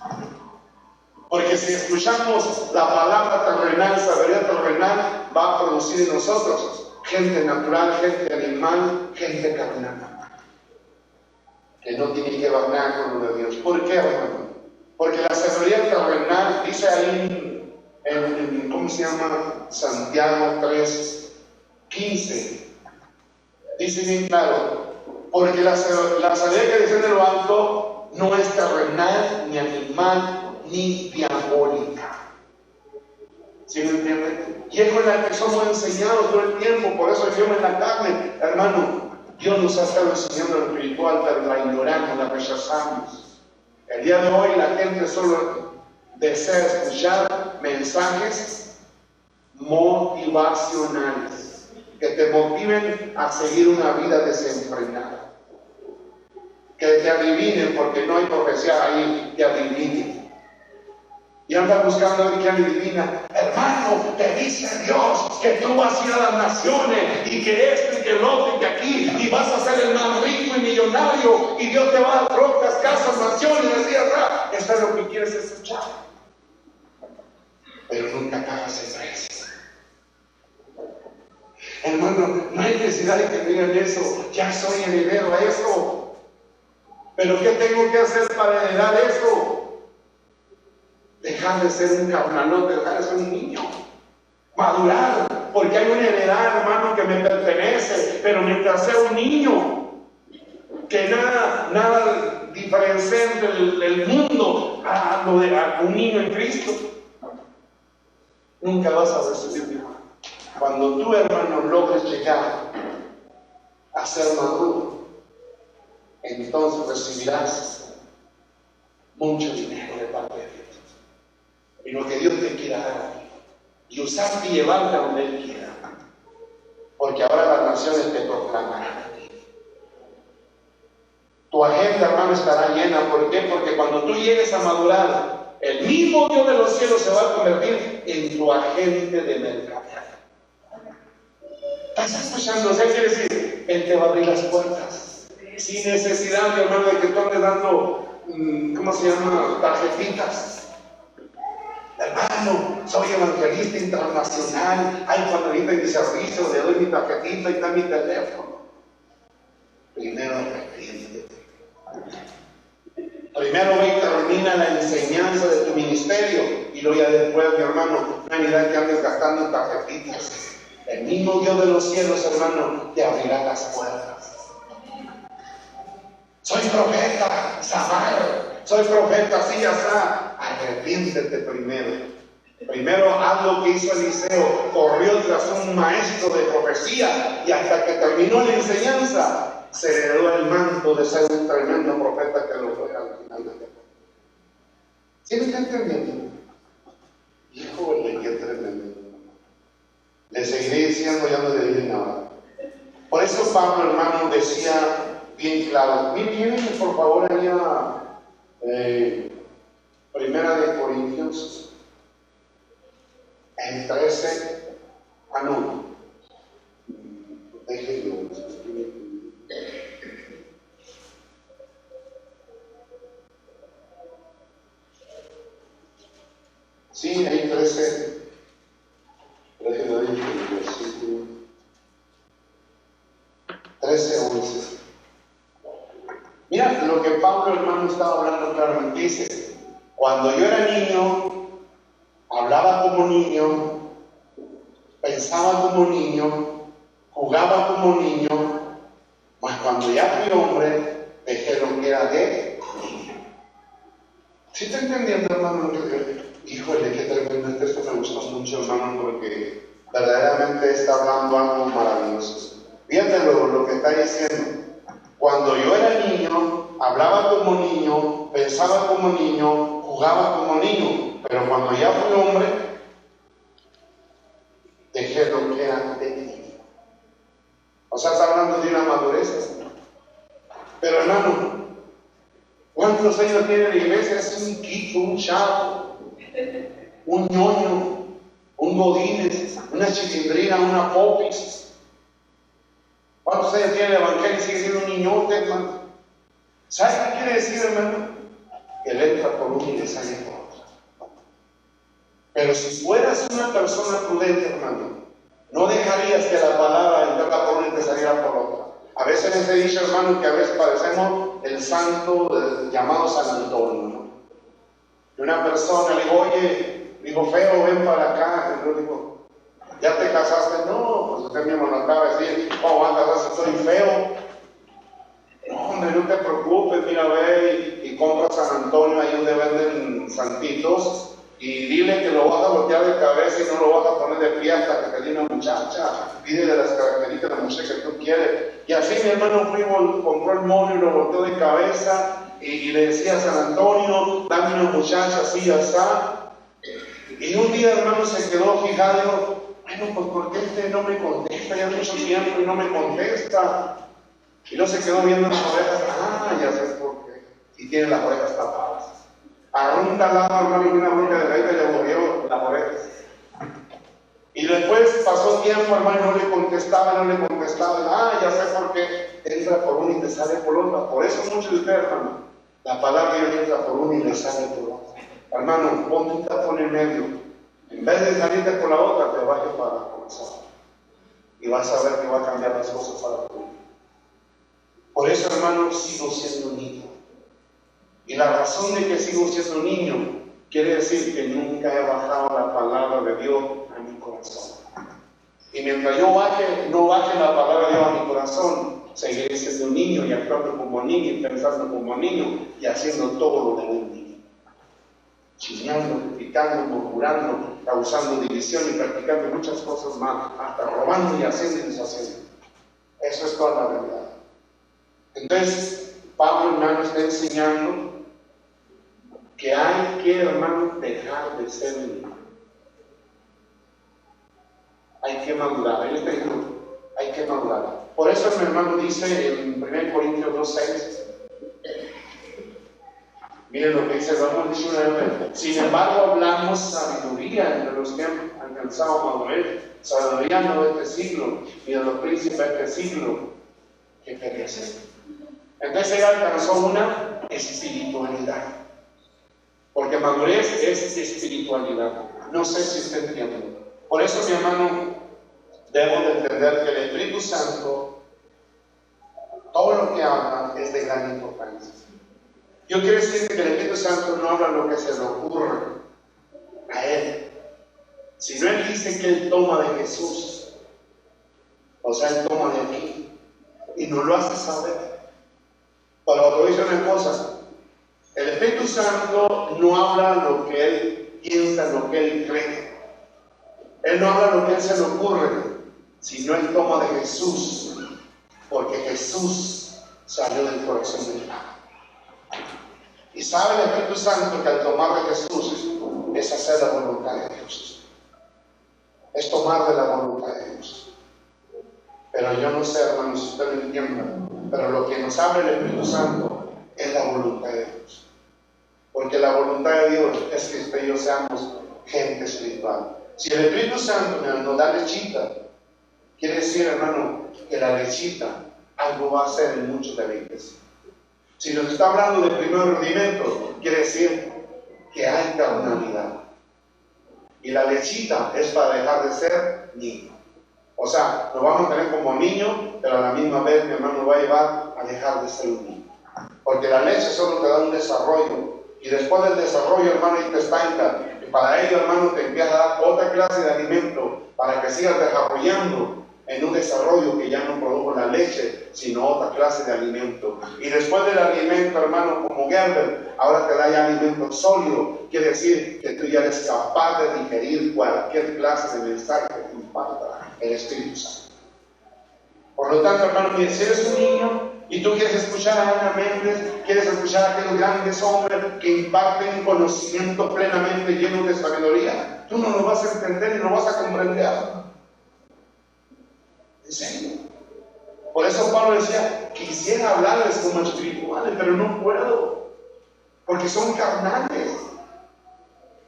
Porque si escuchamos la palabra terrenal, sabiduría terrenal, va a producir en nosotros gente natural, gente animal, gente carnal, que no tiene que ver nada con lo de Dios. ¿Por qué, hermano? Porque la sabiduría terrenal, dice ahí en ¿cómo se llama? Santiago 3:15, dice bien claro, porque la sabiduría que desciende de lo alto no es terrenal, ni animal, ni diabólica. ¿Sí me entienden? Y es con la que somos enseñados todo el tiempo. Por eso vivimos en la carne. Hermano, Dios nos ha estado enseñando lo espiritual, pero la ignoramos, la rechazamos. El día de hoy la gente solo desea escuchar mensajes motivacionales que te motiven a seguir una vida desenfrenada, que te adivinen, porque no hay profecía ahí que adivinen. Y anda buscando a quien adivina. Hermano, te dice Dios que tú vas a ir a las naciones y que esto y que el otro y que aquí, y vas a ser el más rico y millonario, y Dios te va a dar rocas, casas, naciones, y así atrás. Eso es lo que quieres escuchar. Pero nunca pagas el precio. Hermano, no hay necesidad de que me digan eso. Ya soy heredero a eso. Pero ¿qué tengo que hacer para heredar eso? Dejar de ser un carnalote, dejar de ser un niño. Madurar, porque hay una heredad, hermano, que me pertenece, pero mientras sea un niño, que nada diferencia entre el mundo a un niño en Cristo, nunca vas a recibir, hermano. Cuando tú, hermano, logres llegar a ser maduro, entonces recibirás mucho dinero de parte de Dios. Y lo que Dios te quiera dar, y usarte y llevarte a donde Él quiera, porque ahora las naciones te proclamarán a ti. Tu agenda, hermano, estará llena. ¿Por qué? Porque cuando tú llegues a madurar, el mismo Dios de los cielos se va a convertir en tu agente de mercadeo. ¿Estás escuchando? O sea, quiere decir, Él te va a abrir las puertas sin necesidad, mi hermano, de que tú andes dando, ¿cómo se llama? Tarjetitas. Hermano, soy evangelista internacional. Ay, cuando viene mi servicio, le doy mi tarjetita y está mi teléfono. primero arrepiéntete. Primero ve y termina la enseñanza de tu ministerio y luego ya después, mi hermano, no hay necesidad que andes gastando en tarjetitas. El mismo Dios de los cielos, hermano, te abrirá las puertas. Soy profeta, Samar. Soy profeta, sí, ya está. Arrepiéntete primero. Primero haz lo que hizo Eliseo. Corrió tras un maestro de profecía y hasta que terminó la enseñanza, se le heredó el manto de ser un tremendo profeta que lo fue al final de tiempo. ¿Sí me está entendiendo? Híjole, qué tremendo. Le seguiré diciendo, ya no le diré nada. Por eso Pablo, hermano, decía bien claro. Miren, por favor, ahí a Primera de Corintios, en 13, no, déjenlo. Sí, ahí 13. Déjenlo ahí el versículo 13:11. Mira lo que Pablo, hermano, estaba hablando claramente. Dice: cuando yo era niño, hablaba como niño, pensaba como niño, jugaba como niño, mas cuando ya fui hombre, dejé lo que era de niño. ¿Sí está entendiendo, hermano? Híjole, qué tremendo. Esto me gustó mucho, hermano, porque verdaderamente está hablando algo maravilloso. Fíjate lo que está diciendo. Cuando yo era niño, hablaba como niño, pensaba como niño, jugaba como niño, pero cuando ya fui hombre, dejé lo que era de niño. O sea, está hablando de una madurez. Pero hermano, ¿cuántos años tiene la iglesia? Es un quito, un chavo, un ñoño, un godínez, una chilindrina, una popis. ¿Cuántos años tiene el evangelio y sigue siendo un niñote, hermano? ¿Sabes qué quiere decir, hermano? Que él entra por uno y le sale por otro. Pero si fueras una persona prudente, hermano, no dejarías que la palabra entrara por uno y te saliera por otra. A veces les he dicho, hermano, que a veces parecemos el santo llamado San Antonio, ¿no? Y una persona le digo, oye, digo, feo, ven para acá. Y yo digo, ¿ya te casaste? No, pues usted mismo lo acaba de decir, ¿cómo vas a casarse? Soy feo. No, hombre, no te preocupes, mira, ve y compra San Antonio ahí donde venden santitos y dile que lo vas a voltear de cabeza y no lo vas a poner de pie hasta que te dé una muchacha. Pídele las características de la muchacha que tú quieres. Y así mi hermano compró el mono y lo volteó de cabeza y le decía a San Antonio, dame una muchacha así, ya está. Y un día, hermano, se quedó fijado y dijo, bueno, pues ¿por qué este no me contesta? Ya mucho tiempo y no me contesta. Y luego se quedó viendo las orejas. Ya sé por qué. Y tiene las orejas tapadas. Agarró un taladro, hermano, y una bronca de raíz y le movió las orejas. Y después pasó tiempo, hermano, y no le contestaba. Ya sé por qué. Entra por uno y te sale por otra. Por eso muchos de ustedes, hermano, la palabra de Dios entra por uno y le sale por otra. Hermano, ponte un tapón en medio. En vez de salirte por la otra, te vayas para comenzar. Y vas a ver que va a cambiar las cosas para tu vida. Por eso, hermano, sigo siendo niño. Y la razón de que sigo siendo niño quiere decir que nunca he bajado la palabra de Dios a mi corazón. Y mientras yo no baje la palabra de Dios a mi corazón, seguiré siendo un niño y actuando como niño y pensando como niño y haciendo todo lo de un niño. Chineando, criticando, murmurando, causando división y practicando muchas cosas más, hasta robando y haciendo y deshaciendo. Eso es toda la verdad. Entonces, Pablo, hermano, está enseñando que hay que, hermano, dejar de ser niño. Hay que madurar. Él está diciendo, hay que madurar. Por eso mi hermano dice en 1 Corintios 2:6, miren lo que dice, vamos a decir una vez. Sin embargo, hablamos sabiduría entre los que han alcanzado madurez, sabiduría no de este siglo, ni de los príncipes de este siglo, que perecen. Entonces ella alcanzó una espiritualidad. Porque madurez es espiritualidad. No sé si usted entiende. Por eso, mi hermano, debo de entender que el Espíritu Santo Todo lo que habla es de gran importancia. Yo quiero decir que el Espíritu Santo no habla lo que se le ocurre a Él, sino Él dice que Él toma de Jesús, o sea, Él toma de mí y nos lo hace saber. Pero te voy a decir una cosa, el Espíritu Santo no habla lo que Él piensa, lo que Él cree. Él no habla lo que Él se le ocurre, sino Él toma de Jesús, porque Jesús salió del corazón de Dios. Y sabe el Espíritu Santo que al tomar de Jesús es hacer la voluntad de Dios. Es tomar de la voluntad de Dios. Pero yo no sé, hermanos, si usted lo entienda, pero lo que nos abre el Espíritu Santo es la voluntad de Dios. Porque la voluntad de Dios es que usted y yo seamos gente espiritual. Si el Espíritu Santo nos da lechita, quiere decir, hermano, que la lechita algo va a hacer en muchos de la iglesia. Si nos está hablando de primer rudimento, quiere decir que hay carnalidad. Y la lechita es para dejar de ser niño. O sea, lo vamos a tener como niño, pero a la misma vez mi hermano va a llevar a dejar de ser un niño. Porque la leche solo te da un desarrollo. Y después del desarrollo, hermano, ahí te estanca. Y para ello, hermano, te empieza a dar otra clase de alimento para que sigas desarrollando en un desarrollo que ya no produjo la leche, sino otra clase de alimento. Y después del alimento, hermano, como Gerber, ahora te da ya alimento sólido. Quiere decir que tú ya eres capaz de digerir cualquier clase de mensaje que te imparta el Espíritu Santo. Por lo tanto, hermano, si eres un niño y tú quieres escuchar a Ana Méndez, quieres escuchar a aquellos grandes hombres que imparten conocimiento plenamente lleno de sabiduría, tú no lo vas a entender y no lo vas a comprender. ¿En serio? Por eso Pablo decía, quisiera hablarles como espirituales, pero no puedo, porque son carnales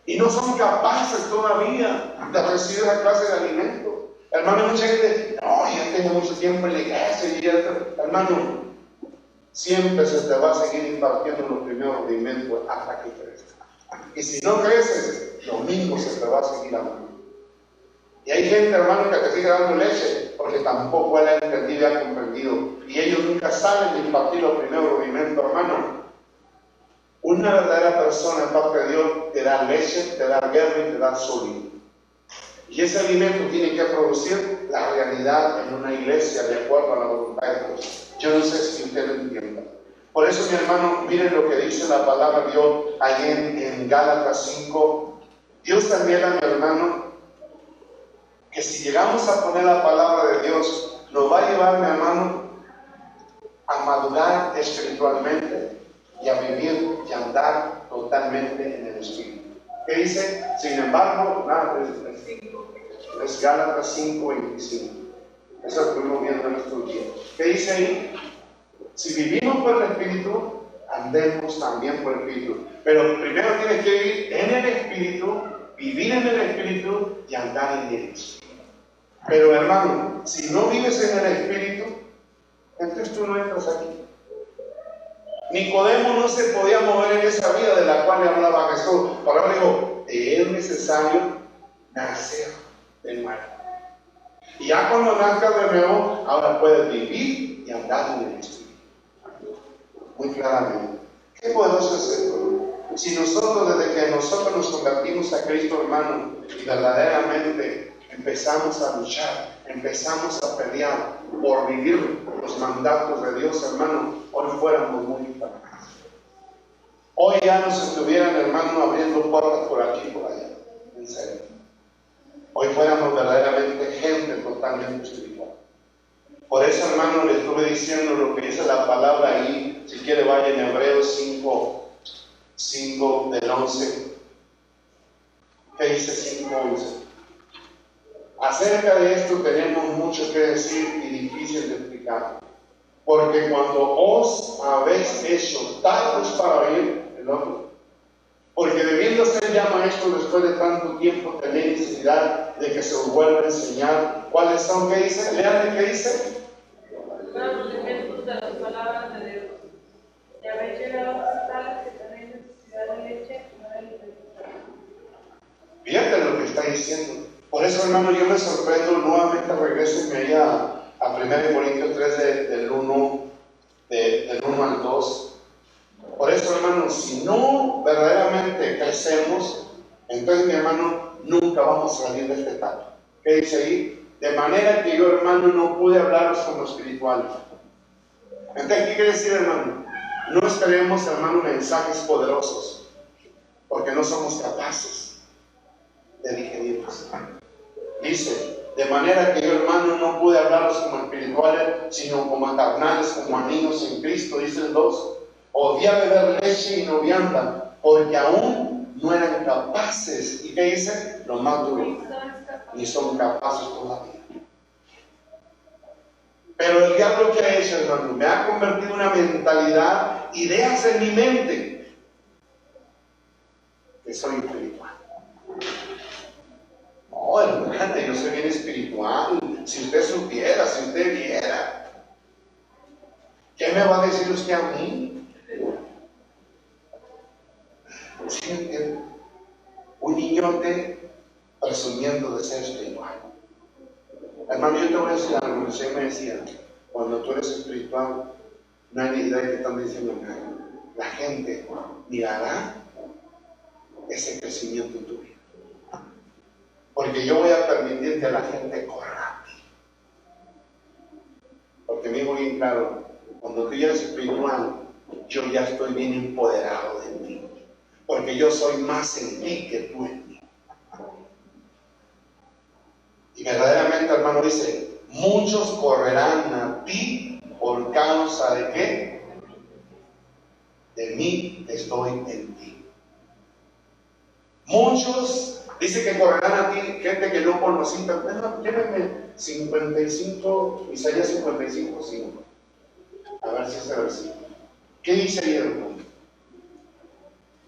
y no son capaces todavía de recibir la clase de alimento. Hermano, mucha gente, no, ya tengo mucho tiempo en la iglesia y ya, hermano, siempre se te va a seguir impartiendo los primeros alimentos hasta que crezcas. Y si no creces, lo mismo se te va a seguir dando. Y hay gente, hermano, que te sigue dando leche porque tampoco él ha entendido y ha comprendido. Y ellos nunca saben de impartir los primeros alimentos, hermano. Una verdadera persona, en parte de Dios, te da leche, te da guerra y te da sólido. Y ese alimento tiene que producir la realidad en una iglesia de acuerdo a la voluntad de Dios. Yo no sé si usted lo entienda. Por eso, mi hermano, miren lo que dice la palabra de Dios allí en Gálatas 5. Dios también, mi hermano, que si llegamos a poner la palabra de Dios, nos va a llevar, mi hermano, a madurar espiritualmente y a vivir y a andar totalmente en el Espíritu. ¿Qué dice? Sin embargo, nada, es Gálatas 5:25. Eso es lo que estuvimos viendo en nuestro día. ¿Qué dice ahí? Si vivimos por el Espíritu, andemos también por el Espíritu. Pero primero tienes que vivir en el Espíritu, vivir en el Espíritu y andar en el Espíritu. Pero hermano, si no vives en el Espíritu, entonces tú no entras aquí. Nicodemo no se podía mover en esa vida de la cual le hablaba Jesús. Por ahora dijo, es necesario nacer de nuevo. Y ya cuando nazcas de nuevo, ahora puedes vivir y andar en el Espíritu. Muy claramente. ¿Qué podemos hacer? Si nosotros, desde que nosotros nos convertimos a Cristo, hermano, y verdaderamente empezamos a luchar, empezamos a pelear por vivir los mandatos de Dios, hermano, hoy fuéramos muy diferentes. Hoy ya nos estuvieran, hermano, abriendo puertas por aquí y por allá. En serio. Hoy fuéramos verdaderamente gente totalmente espiritual. Por eso, hermano, le estuve diciendo lo que dice la palabra ahí. Si quiere, vaya en Hebreos 5 del 11. ¿Qué dice 5:11? Acerca de esto tenemos mucho que decir y difícil de explicar. Porque cuando os habéis hecho tardos para oír, el otro, porque debiendo ser ya maestros después de tanto tiempo, tenéis necesidad de que se os vuelva a enseñar cuáles son, ¿qué dice? Lean qué dice. Los ejemplos de las palabras de Dios. Y habéis llegado a tales que tenéis necesidad de leche y no de alimento. Fíjate lo que está diciendo. Por eso, hermano, yo me sorprendo nuevamente, regresenme ahí a 1 Corintios 3 del 1 del 1 al 2. Por eso, hermanos, si no verdaderamente crecemos, entonces, mi hermano, nunca vamos a salir de esta etapa. ¿Qué dice ahí? De manera que yo, hermano, no pude hablaros como espiritual. Entonces, ¿qué quiere decir, hermano? No esperemos, hermano, mensajes poderosos, porque no somos capaces de digerirlos. Dice, de manera que yo, hermano, no pude hablaros como espirituales, sino como carnales, como a niños en Cristo. Dice el 2, odiaba beber leche y no vianda, porque aún no eran capaces. ¿Y qué dice? Lo más duro, ni son capaces todavía. Pero el diablo, ¿qué ha hecho, hermano? Me ha convertido en una mentalidad, ideas en mi mente, que soy espiritual. No, hermana, yo soy bien espiritual. Si usted supiera, si usted viera, ¿qué me va a decir usted a mí? ¿Sí? Un niñote presumiendo de ser espiritual. Hermano, yo te voy a decir algo. El Señor me decía, cuando tú eres espiritual, no hay ni idea de que están diciendo nada. La gente mirará ese crecimiento en tu vida. Porque yo voy a permitir que la gente corra a ti. Porque me digo bien claro, cuando tú ya eres espiritual, yo ya estoy bien empoderado de ti. Porque yo soy más en ti que tú en mí. Y verdaderamente, hermano, dice, muchos correrán a ti por causa de ¿qué? De mí estoy en ti. Muchos, dice que correrán a ti gente que no conociste. Llévenme 55, Isaías 55, 5. A ver si ese versículo. ¿Qué dice ahí, hermano?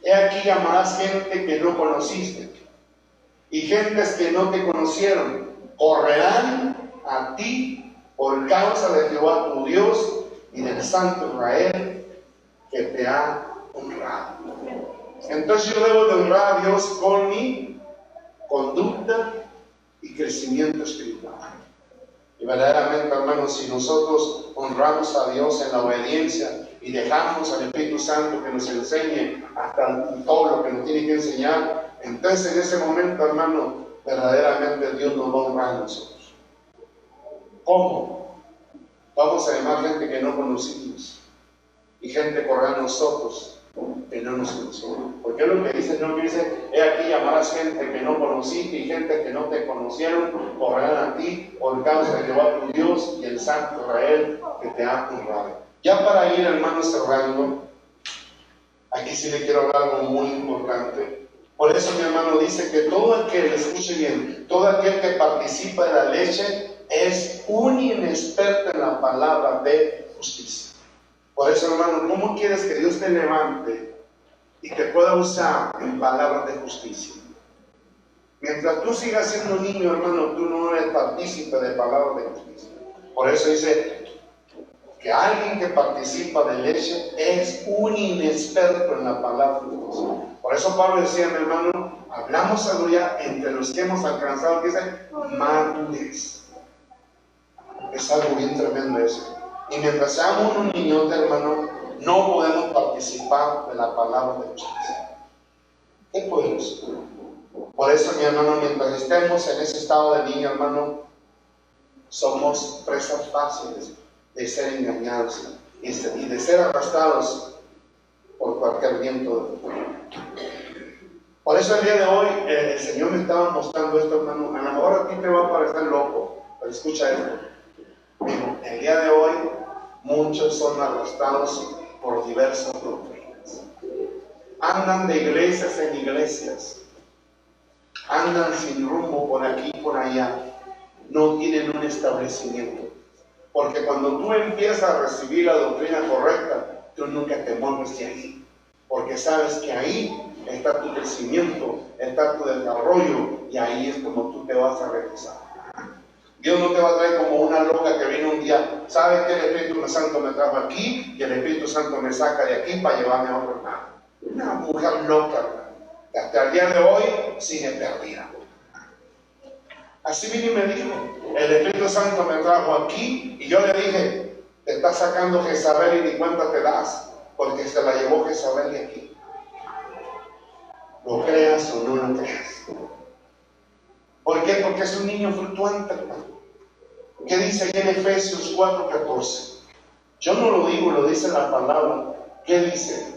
He aquí llamarás gente que no conociste y gentes que no te conocieron. Correrán a ti por causa de Jehová tu Dios y del Santo Israel que te ha honrado. Entonces yo debo de honrar a Dios con mi conducta y crecimiento espiritual. Y verdaderamente, hermanos, si nosotros honramos a Dios en la obediencia y dejamos al Espíritu Santo que nos enseñe hasta todo lo que nos tiene que enseñar, entonces en ese momento, hermano, verdaderamente Dios nos va a honrar a nosotros. ¿Cómo? Vamos a llamar gente que no conocimos y gente correrá a nosotros que no nos conocieron. Porque es lo que dice el Señor, que dice, he aquí llamarás gente que no conociste y gente que no te conocieron, correrán a ti por causa de Jehová tu Dios y el Santo Israel que te ha honrado. Ya para ir, hermanos, cerrando, aquí sí le quiero hablar algo muy importante. Por eso mi hermano dice que todo aquel, escuche bien, todo aquel que participa de la leche es un inexperto en la palabra de justicia. Por eso, hermano, ¿cómo quieres que Dios te levante y te pueda usar en palabras de justicia? Mientras tú sigas siendo un niño, hermano, tú no eres partícipe de palabras de justicia. Por eso dice que alguien que participa de leche es un inexperto en la palabra de justicia. Por eso Pablo decía, mi hermano, hablamos aleluya entre los que hemos alcanzado, que dice, madurez. Es algo bien tremendo eso. Y mientras seamos un niño, hermano, no podemos participar de la palabra de justicia. ¿Qué podemos hacer? Por eso, mi hermano, mientras estemos en ese estado de niño, hermano, somos presas fáciles de ser engañados y de ser arrastrados por cualquier viento. Por eso el día de hoy el Señor me estaba mostrando esto, hermano. A lo mejor a ti te va a parecer loco, pero escucha esto. El día de hoy muchos son arrastrados por diversas doctrinas. Andan de iglesias en iglesias. Andan sin rumbo por aquí y por allá. No tienen un establecimiento. Porque cuando tú empiezas a recibir la doctrina correcta, tú nunca te mueves de ahí. Porque sabes que ahí está tu crecimiento, está tu desarrollo, y ahí es como tú te vas a regresar. Dios no te va a traer como una loca que viene un día, ¿sabes que el Espíritu Santo me trajo aquí y el Espíritu Santo me saca de aquí para llevarme a otro lado? Una mujer loca, hermano, que hasta el día de hoy sigue perdida. Así vino y me dijo, el Espíritu Santo me trajo aquí y yo le dije, te está sacando Jezabel y ni cuenta te das, porque se la llevó Jezabel de aquí. Lo creas o no lo creas. ¿Por qué? Porque es un niño fluctuante, hermano. ¿Qué dice ahí en Efesios 4:14? Yo no lo digo, lo dice la palabra. ¿Qué dice?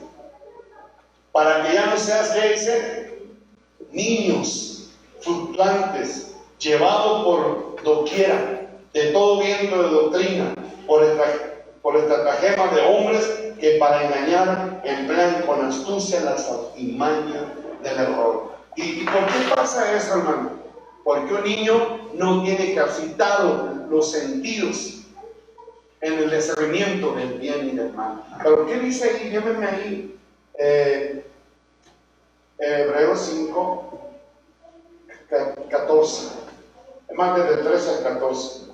Para que ya no seas, ¿qué dice? Niños fluctuantes, llevados por doquiera, de todo viento de doctrina, por estratagemas de hombres que para engañar emplean con astucia las artimañas del error. ¿Y por qué pasa eso, hermano? Porque un niño no tiene ejercitado los sentidos en el discernimiento del bien y del mal. Pero ¿qué dice ahí? Llévenme ahí, Hebreos 5, 14. Es más, desde el 13 al 14.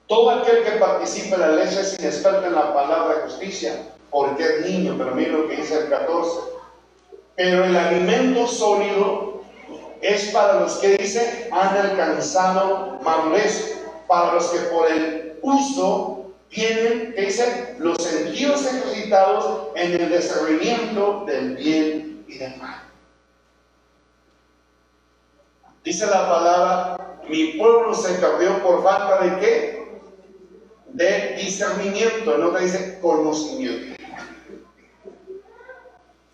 Todo aquel que participe en la ley es inexperto en la palabra de justicia, porque es niño. Pero miren lo que dice el 14. Pero el alimento sólido es para los que, dice, han alcanzado madurez, para los que por el uso tienen, que dice, los sentidos ejercitados en el discernimiento del bien y del mal. Dice la palabra, mi pueblo se perdió por falta de ¿qué? De discernimiento, no te dice conocimiento.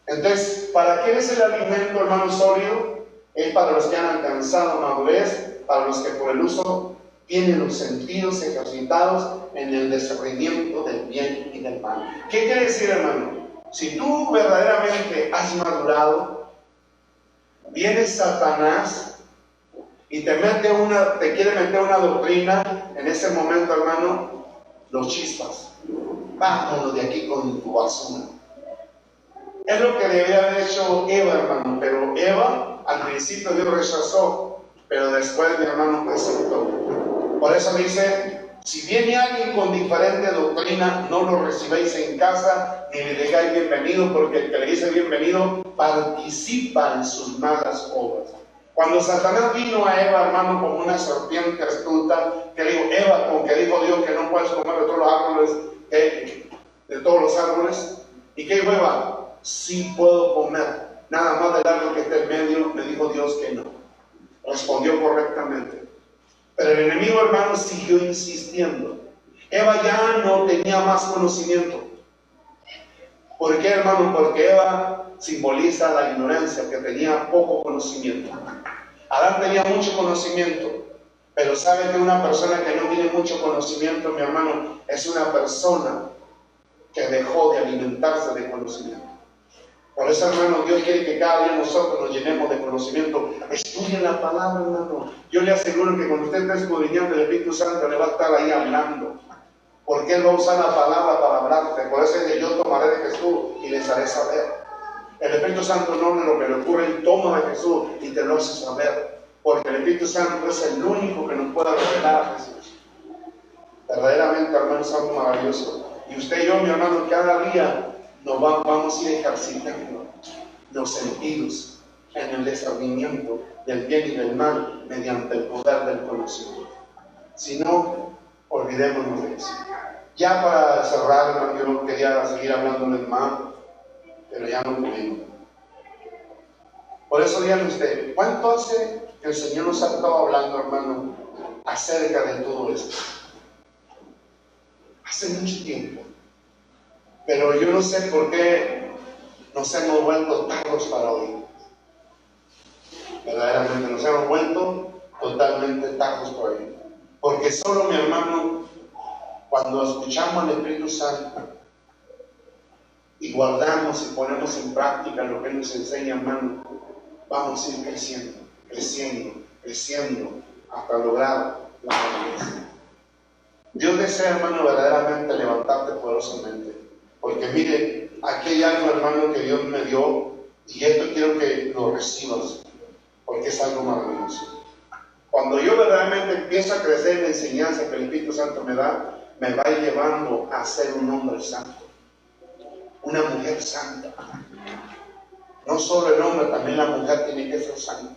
Entonces, ¿para qué es el alimento, hermano, sólido? Es para los que han alcanzado madurez, para los que por el uso tienen los sentidos ejercitados en el discernimiento del bien y del mal. ¿Qué quiere decir, hermano? Si tú verdaderamente has madurado, viene Satanás y te quiere meter una doctrina, en ese momento, hermano, los chispas. Vámonos de aquí con tu basura. Es lo que debía haber hecho Eva, hermano, pero Eva al principio Dios rechazó, pero después mi hermano aceptó. Por eso dice, si viene alguien con diferente doctrina, no lo recibáis en casa, ni le digáis bienvenido, porque el que le dice bienvenido participa en sus malas obras. Cuando Satanás vino a Eva, hermano, como una serpiente astuta, que dijo, Eva, con que dijo Dios que no puedes comer de todos los árboles, ¿y qué dijo Eva? Sí puedo comer, nada más del árbol que está en medio, me dijo Dios que no. Respondió correctamente. Pero el enemigo, hermano, siguió insistiendo. Eva ya no tenía más conocimiento. ¿Por qué, hermano? Porque Eva simboliza la ignorancia, que tenía poco conocimiento. Adán tenía mucho conocimiento, pero sabe que una persona que no tiene mucho conocimiento, mi hermano, es una persona que dejó de alimentarse de conocimiento. Por eso, hermano, Dios quiere que cada día nosotros nos llenemos de conocimiento. Estudien la palabra, hermano. Yo le aseguro que cuando usted está escudriñando, el Espíritu Santo le va a estar ahí hablando. Porque Él va a usar la palabra para hablarte. Por eso es que yo tomaré de Jesús y les haré saber. El Espíritu Santo no es lo que le ocurre, Él toma de Jesús y te lo hace saber. Porque el Espíritu Santo es el único que nos puede revelar a Jesús. Verdaderamente, hermano, es algo maravilloso. Y usted y yo, mi hermano, cada día nos vamos a ir ejercitando los sentidos en el discernimiento del bien y del mal mediante el poder del conocimiento. Si no, olvidémonos de eso. Ya para cerrar, hermano, yo no quería seguir hablando del mal, pero ya no pudimos. Por eso díganme usted, ¿cuánto hace que el Señor nos ha estado hablando, hermano, acerca de todo esto? Hace mucho tiempo. Pero yo no sé por qué nos hemos vuelto tardos para oír. Verdaderamente nos hemos vuelto totalmente tardos para oír. Porque solo, mi hermano, cuando escuchamos al Espíritu Santo y guardamos y ponemos en práctica lo que Él nos enseña, hermano, vamos a ir creciendo, creciendo, creciendo hasta lograr la madurez. Dios desea, hermano, verdaderamente levantarte poderosamente. Porque mire, aquí hay algo, hermano, que Dios me dio, y esto quiero que lo recibas, porque es algo maravilloso. Cuando yo verdaderamente empiezo a crecer en la enseñanza que el Espíritu Santo me da, me va llevando a ser un hombre santo, una mujer santa. No solo el hombre, también la mujer tiene que ser santa.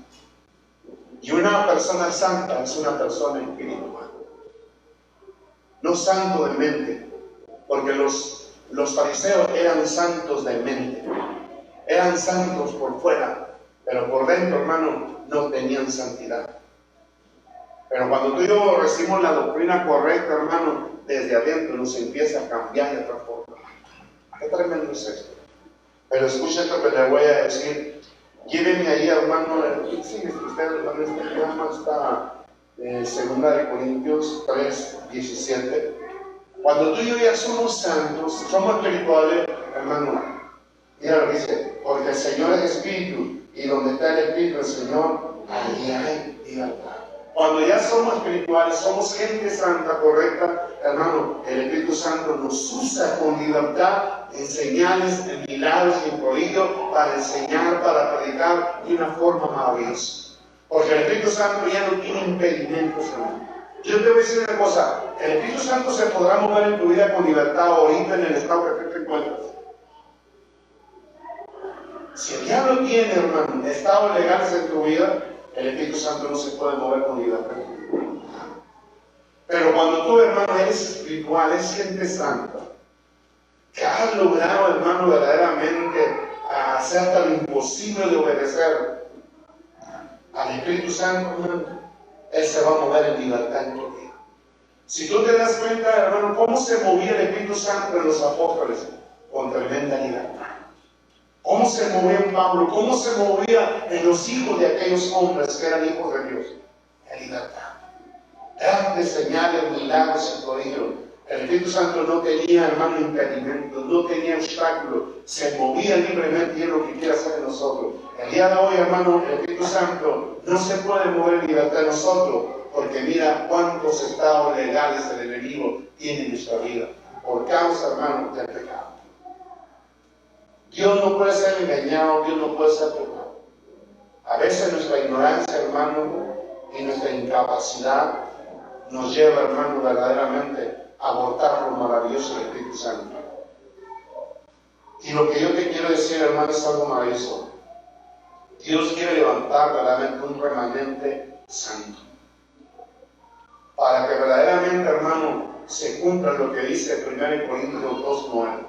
Y una persona santa es una persona espiritual. no santo de mente, porque los fariseos eran santos de mente, eran santos por fuera, pero por dentro, hermano, no tenían santidad. Pero cuando tú y yo recibimos la doctrina correcta, hermano, desde adentro nos empieza a cambiar y a transformar. Qué tremendo es esto. Pero escucha esto que le voy a decir. Llévenme ahí, hermano. Sí, usted, hermano, este programa está en 2 Corintios 3:17. Cuando tú y yo ya somos santos, somos espirituales, hermano, mira lo que dice, porque el Señor es Espíritu, y donde está el Espíritu del Señor, allí hay libertad. Cuando ya somos espirituales, somos gente santa, correcta, hermano, el Espíritu Santo nos usa con libertad en señales, en milagros y en prodigios para enseñar, para predicar de una forma maravillosa. Porque el Espíritu Santo ya no tiene impedimentos, hermano. Yo te voy a decir una cosa, el Espíritu Santo se podrá mover en tu vida con libertad ahorita en el estado que tú te encuentras. Si el diablo tiene, hermano, estados legales en tu vida, el Espíritu Santo no se puede mover con libertad. Pero cuando tú, hermano, eres espiritual, eres gente santa, que has logrado, hermano, verdaderamente hacer hasta lo imposible de obedecer al Espíritu Santo, hermano, Él se va a mover en libertad en tu vida. Si tú te das cuenta, hermano, cómo se movía el Espíritu Santo en los apóstoles, con tremenda libertad. Cómo se movía en Pablo, cómo se movía en los hijos de aquellos hombres que eran hijos de Dios, en libertad. Grandes señales, milagros y prodigios. El Espíritu Santo no tenía, hermano, impedimentos, no tenía obstáculos, se movía libremente y es lo que quiere hacer en nosotros. El día de hoy, hermano, el Espíritu Santo no se puede mover en libertad en nosotros, porque mira cuántos estados legales el enemigo tiene en nuestra vida, por causa, hermano, del pecado. Dios no puede ser engañado, Dios no puede ser tocado. A veces nuestra ignorancia, hermano, y nuestra incapacidad nos lleva, hermano, verdaderamente a abortar lo maravilloso del Espíritu Santo. Y lo que yo te quiero decir, hermano, es algo maravilloso. Dios quiere levantar verdaderamente un remanente santo, para que verdaderamente, hermano, se cumpla lo que dice 1 Corintios 2:9.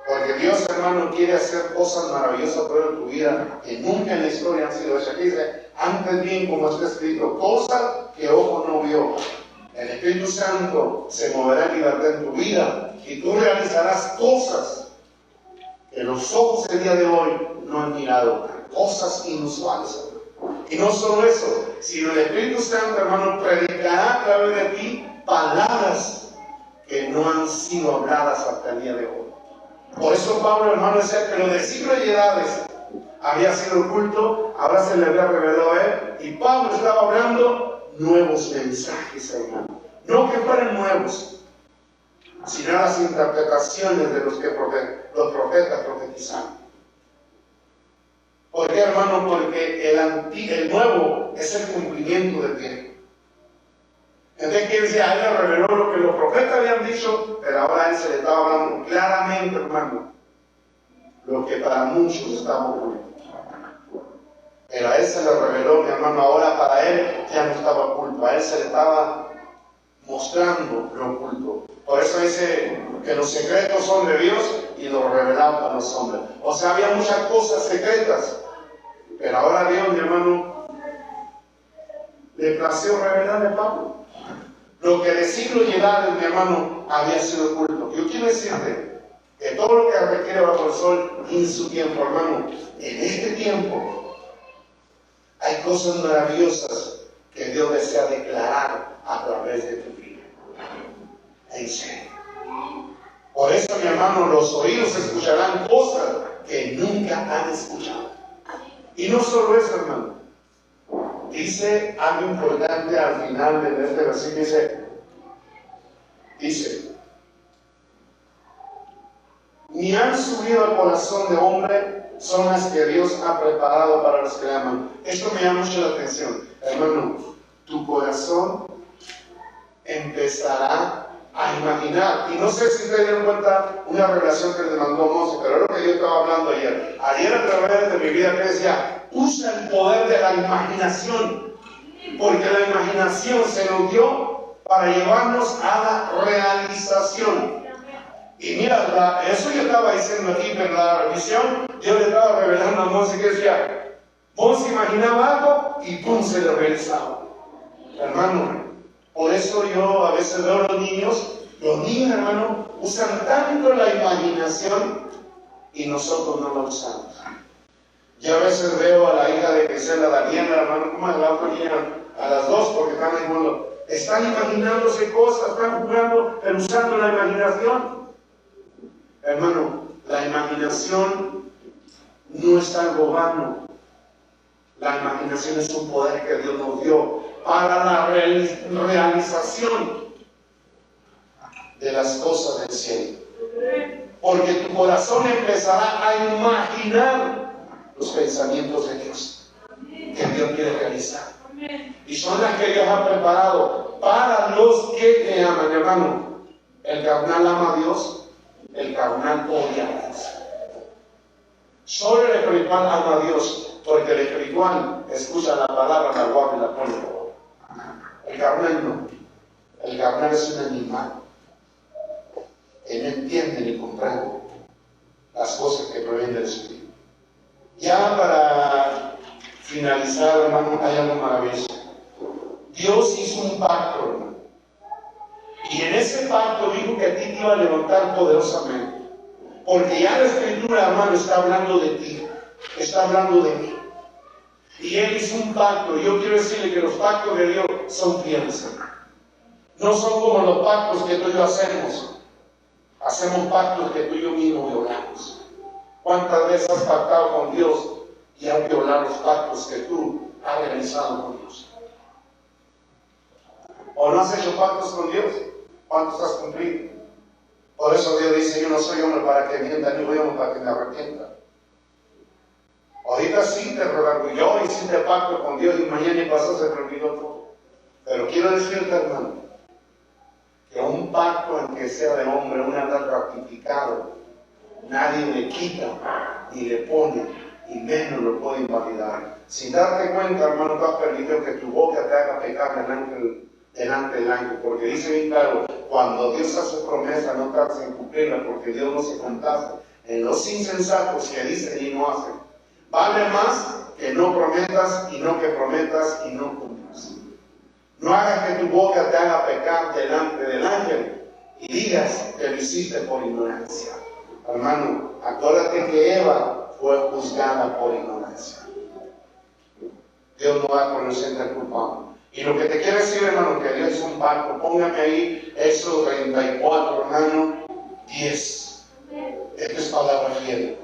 Porque Dios, hermano, quiere hacer cosas maravillosas en tu vida que nunca en la historia han sido hechas. Dice, antes bien, como está escrito, cosas que ojo no vio. El Espíritu Santo se moverá en libertad en tu vida y tú realizarás cosas que los ojos el día de hoy no han mirado. Cosas inusuales. Y no solo eso, sino el Espíritu Santo, hermano, predicará a través de ti palabras que no han sido habladas hasta el día de hoy. Por eso Pablo, hermano, decía que lo de siglos y edades había sido oculto, ahora se le había revelado a él, y Pablo estaba hablando nuevos mensajes, hermano. No que fueran nuevos, sino las interpretaciones de los profetas profetizaron. ¿Por qué, hermano? Porque el nuevo es el cumplimiento del viejo. Entonces, ¿qué decía? Él le reveló lo que los profetas habían dicho, pero ahora a él se le estaba hablando claramente, hermano, lo que para muchos estaba oculto. Pero a él se le reveló, mi hermano, ahora para él ya no estaba oculto, a él se le estaba mostrando lo oculto. Por eso dice que los secretos son de Dios y los revelados a los hombres. O sea, había muchas cosas secretas, pero ahora Dios, mi hermano, le plació revelarle a Pablo lo que de siglos y edades, mi hermano, había sido oculto. Yo quiero decirte que todo lo que requiere bajo el sol en su tiempo, hermano, en este tiempo hay cosas maravillosas que Dios desea declarar a través de tu vida. En serio. Por eso, mi hermano, los oídos escucharán cosas que nunca han escuchado. Y no solo eso, hermano. Dice algo importante al final de este versículo, dice, ni han subido al corazón de hombre, son las que Dios ha preparado para los que le aman. Esto me llama mucho la atención, hermano. Tu corazón empezará a imaginar, y no sé si ustedes dieron cuenta una revelación que les mandó Mose, pero es lo que yo estaba hablando ayer a través de mi vida, que decía, usa el poder de la imaginación, porque la imaginación se nos dio para llevarnos a la realización. Y mira, eso yo estaba diciendo aquí en la revisión, yo le estaba revelando a Monse que decía, Monse imaginaba algo y pum, se lo realizaba. Hermano, por eso yo a veces veo a los niños, hermano, usan tanto la imaginación y nosotros no la usamos. Yo a veces veo a la hija de Gisela, Daniela, hermano, como a la otra niña, a las dos, porque están en el mundo. Están imaginándose cosas, están jugando, pero usando la imaginación. Hermano, la imaginación no es algo vano. La imaginación es un poder que Dios nos dio para la realización de las cosas del cielo. Porque tu corazón empezará a imaginar los pensamientos de Dios que Dios quiere realizar. Y son las que Dios ha preparado para los que te aman, hermano. El carnal ama a Dios, el carnal odia a Dios. Solo el espiritual ama a Dios, porque el espiritual escucha la palabra, la guarda y la pone. El carnal no. El carnal es un animal que no entiende ni comprende las cosas que provienen del Espíritu. Ya para finalizar, hermano, hay algo maravilloso. Dios hizo un pacto, hermano. Y en ese pacto dijo que a ti te iba a levantar poderosamente. Porque ya la Escritura, hermano, está hablando de ti. Está hablando de mí. Y Él hizo un pacto. Yo quiero decirle que los pactos de Dios son fieles, hermano. No son como los pactos que tú y yo hacemos. Hacemos pactos que tú y yo mismos violamos. ¿Cuántas veces has pactado con Dios y has violado los pactos que tú has realizado con Dios? ¿O no has hecho pactos con Dios? ¿Cuántos has cumplido? Por eso Dios dice, yo no soy hombre para que mienta, ni voy hombre para que me arrepienta. Ahorita sí te yo hiciste pacto con Dios y mañana y pasado se te olvidó todo. Pero quiero decirte, hermano, que un pacto en que sea de hombre, una vez ratificado, nadie le quita ni le pone, y menos lo puede invalidar. Sin darte cuenta, hermano, tú has permitido que tu boca te haga pecar delante del ángel, porque dice bien claro, cuando Dios hace promesa, no tardes en cumplirla, porque Dios no se complace en los insensatos que dicen y no hacen. Vale más que no prometas y no que prometas y no cumplas. No hagas que tu boca te haga pecar delante del ángel y digas que lo hiciste por ignorancia. Hermano, acuérdate que Eva fue juzgada por ignorancia. Dios no va a conocer al culpable. Y lo que te quiero decir, hermano, que Dios es un pacto. Póngame ahí Éxodo 34, hermano, 10. Esta es palabra fiel.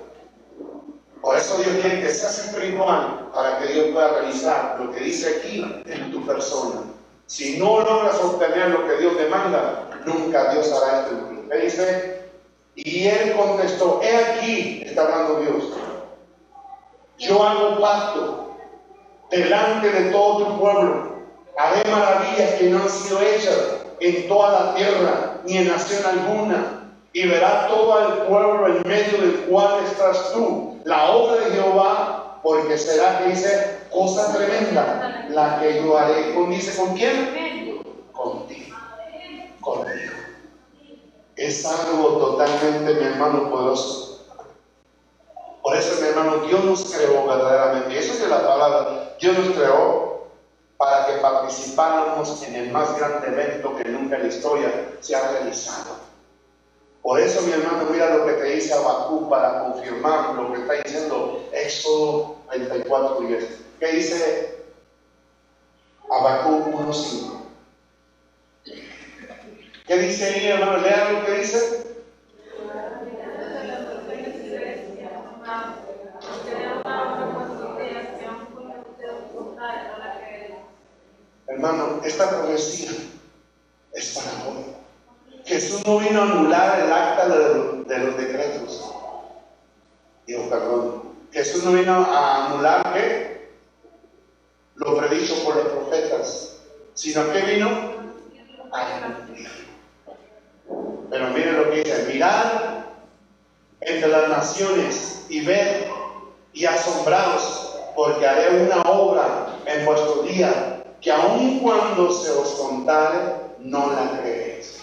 Por eso Dios quiere que seas espiritual para que Dios pueda realizar lo que dice aquí en tu persona. Si no logras obtener lo que Dios demanda, nunca Dios hará esto en ti. ¿Qué dice? Y él contestó, he aquí, está hablando Dios, yo hago pacto delante de todo tu pueblo, haré maravillas que no han sido hechas en toda la tierra, ni en nación alguna, y verá todo el pueblo en medio del cual estás tú, la obra de Jehová, porque será, que dice, cosa tremenda la que yo haré. Dice, ¿con quién? Contigo. Contigo. Es algo totalmente, mi hermano, poderoso. Por eso, mi hermano, Dios nos creó verdaderamente. Eso es la palabra. Dios nos creó para que participáramos en el más grande evento que nunca en la historia se ha realizado. Por eso, mi hermano, mira lo que te dice Habacuc para confirmar lo que está diciendo Éxodo 24:10. ¿Qué dice Habacuc 1:5? ¿Qué dice ahí, hermano? Lean lo que dice. Hermano, esta profecía es para hoy. Jesús no vino a anular el acta de los decretos. Digo, perdón. Jesús no vino a anular ¿qué? Lo predicho por los profetas, sino que vino a cumplir. Pero miren lo que dice: mirad entre las naciones y ved y asombraos, porque haré una obra en vuestro día que aun cuando se os contare no la creéis.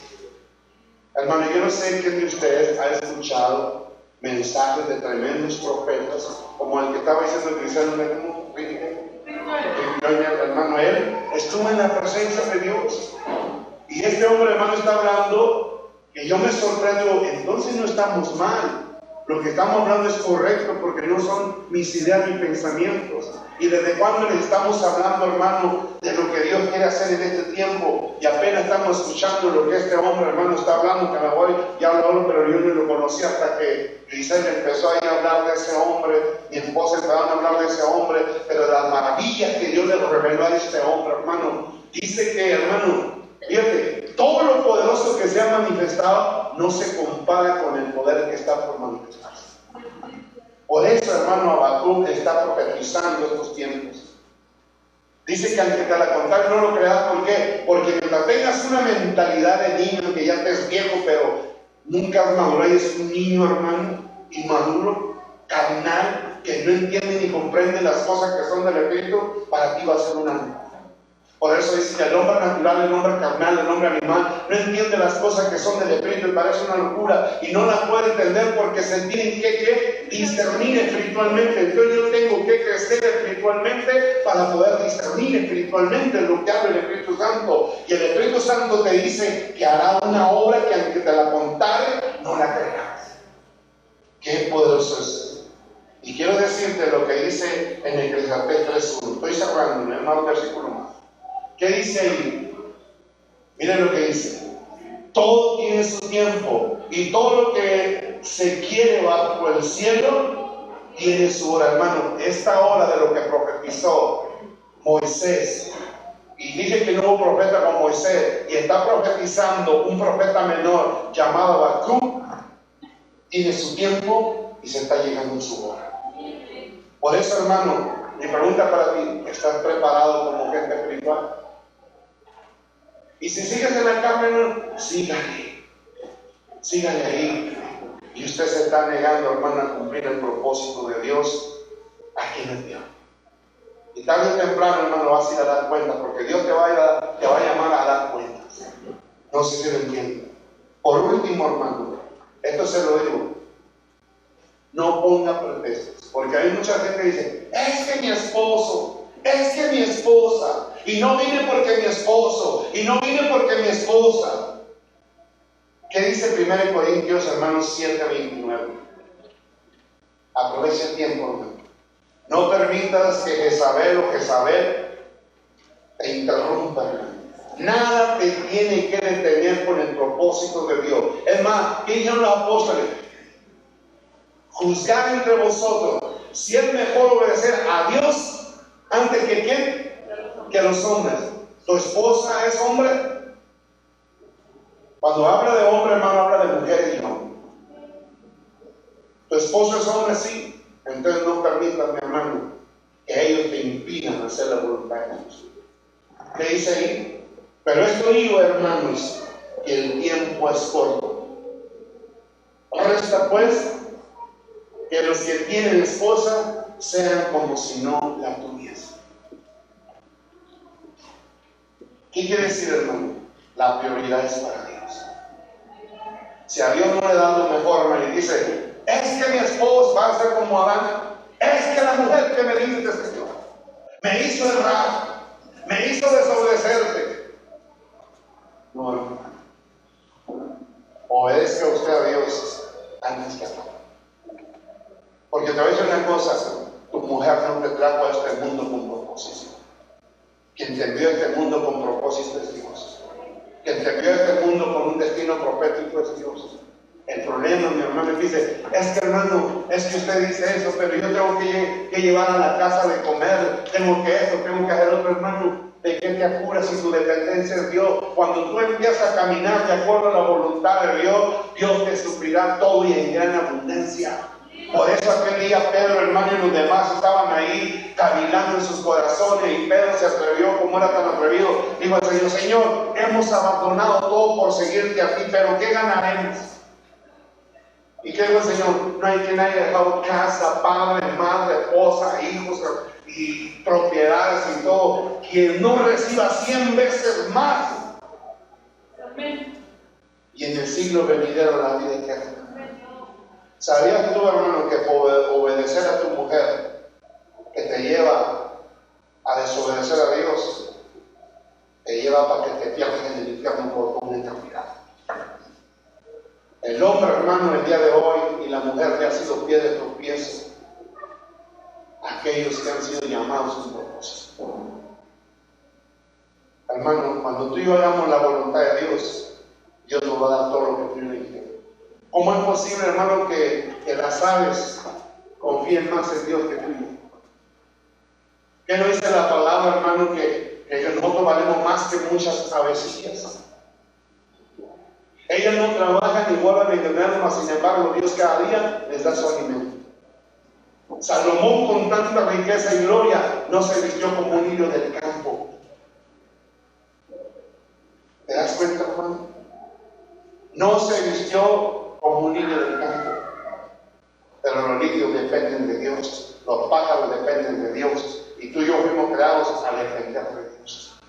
Hermano, yo no sé quién de ustedes ha escuchado mensajes de tremendos profetas, como el que estaba diciendo Cristiano, hermano, él estuvo en la presencia de Dios. Y este hombre, hermano, está hablando, que yo me sorprendo, entonces no estamos mal. Lo que estamos hablando es correcto, porque no son mis ideas ni pensamientos. Y desde cuando le estamos hablando, hermano, de lo que Dios quiere hacer en este tiempo, y apenas estamos escuchando lo que este hombre, hermano, está hablando. Caraguay ya habló, pero yo no lo conocía hasta que Giselle empezó a hablar de ese hombre, mi esposa empezaron a hablar de ese hombre, pero de las maravillas que Dios le reveló a este hombre, hermano. Dice que, hermano, fíjate, todo lo poderoso que se ha manifestado no se compara con el poder que está por manifestarse. Por eso, hermano, Habacuc está profetizando estos tiempos. Dice que aunque te la contar no lo creas. ¿Por qué? Porque mientras tengas una mentalidad de niño, que ya te es viejo, pero nunca has madurado y es un niño, hermano, inmaduro, carnal, que no entiende ni comprende las cosas que son del Espíritu, para ti va a ser una. Por eso dice que el hombre natural, el hombre carnal, el hombre animal, no entiende las cosas que son del Espíritu y parece una locura y no las puede entender porque se tienen que discernir espiritualmente. Entonces yo tengo que crecer espiritualmente para poder discernir espiritualmente lo que habla el Espíritu Santo. Y el Espíritu Santo te dice que hará una obra que aunque te la contare, no la creerás. Qué poderoso es eso. Y quiero decirte lo que dice en Eclesiastés 3:1. Estoy cerrando, en un versículo más. ¿Qué dice ahí? Miren lo que dice. Todo tiene su tiempo y todo lo que se quiere bajo el cielo tiene su hora, hermano. Esta hora de lo que profetizó Moisés, y dice que no hubo profeta como Moisés, y está profetizando un profeta menor llamado Habacuc, tiene su tiempo y se está llegando su hora. Por eso, hermano, mi pregunta para ti: ¿estás preparado como gente espiritual? Y si sigues en la carne, sígale ahí. Y usted se está negando, hermano, a cumplir el propósito de Dios aquí en el Dios. Y tarde o temprano, hermano, vas a ir a dar cuenta, porque Dios te va a llamar a dar cuentas. No sé si lo entienden. Por último, hermano, esto se lo digo: no ponga pretextos, porque hay mucha gente que dice: es que mi esposo, es que mi esposa, y no vine porque mi esposo, y no vine porque mi esposa. ¿Qué dice 1 Corintios, hermanos, 7:29? Aprovecha el tiempo, hermano. No permitas que Jezabel te interrumpa, hermano. Nada te tiene que detener con el propósito de Dios. Es más, ¿qué dijeron los apóstoles? Juzgar entre vosotros si es mejor obedecer a Dios antes que ¿quién? Que a los hombres. ¿Tu esposa es hombre? Cuando habla de hombre, hermano, habla de mujer y hombre. ¿Tu esposo es hombre? Sí. Entonces no permitas, mi hermano, que ellos te impidan hacer la voluntad de Dios. ¿Qué dice ahí? Pero esto digo, hermanos, que el tiempo es corto. Resta pues que los que tienen esposa sean como si no la tuviesen. ¿Qué quiere decir, hermano? La prioridad es para Dios. Si a Dios no le da lo mejor, hermano, y dice: es que mi esposo va a ser como Adán, es que la mujer que me diste, Señor, me hizo errar, me hizo desobedecerte. No, hermano. Obedezca usted a Dios antes que a todo. Porque te voy a decir una cosa: tu mujer no te trajo a este mundo con propósito. Quien te envió a este mundo con propósito es Dios. Quien te envió a este mundo con un destino profético es Dios. El problema, mi hermano, dice: es que, hermano, es que usted dice eso, pero yo tengo que llevar a la casa de comer, tengo que esto, tengo que hacer otro. Hermano, ¿de qué te apuras si tu dependencia es Dios? Cuando tú empiezas a caminar de acuerdo a la voluntad de Dios, Dios te suplirá todo y en gran abundancia. Por eso aquel día Pedro, hermano, y los demás estaban ahí cavilando en sus corazones, y Pedro se atrevió, como era tan atrevido, dijo al Señor: Señor, hemos abandonado todo por seguirte a ti, pero ¿qué ganaremos? ¿Y qué dijo el Señor? No hay quien haya dejado casa, padre, madre, esposa, hijos y propiedades y todo, quien no reciba 100 veces más Amén. Y en el siglo venidero la vida eterna. Amén. ¿Sabías tú, hermano, que obedecer a tu mujer, que te lleva a desobedecer a Dios, te lleva para que te pierdas en el infierno por una eternidad? El hombre, hermano, el día de hoy, y la mujer le ha sido pie de tropiezo a aquellos que han sido llamados a un propósito. Hermano, cuando tú y yo hagamos la voluntad de Dios, Dios nos va a dar todo lo que tú y yo queremos. ¿Cómo es posible, hermano, que las aves confíen más en Dios que tú y yo? ¿Qué nos dice la palabra, hermano, que nosotros valemos más que muchas avecillas? Ellas no trabajan ni guardan ni tenerlo, mas sin embargo Dios cada día les da su alimento. Salomón, con tanta riqueza y gloria, no se vistió como un lirio del campo. ¿Te das cuenta, hermano? No se vistió como un lirio del campo. Pero los lirios dependen de Dios, los pájaros dependen de Dios, y tú y yo fuimos creados a depender de Dios.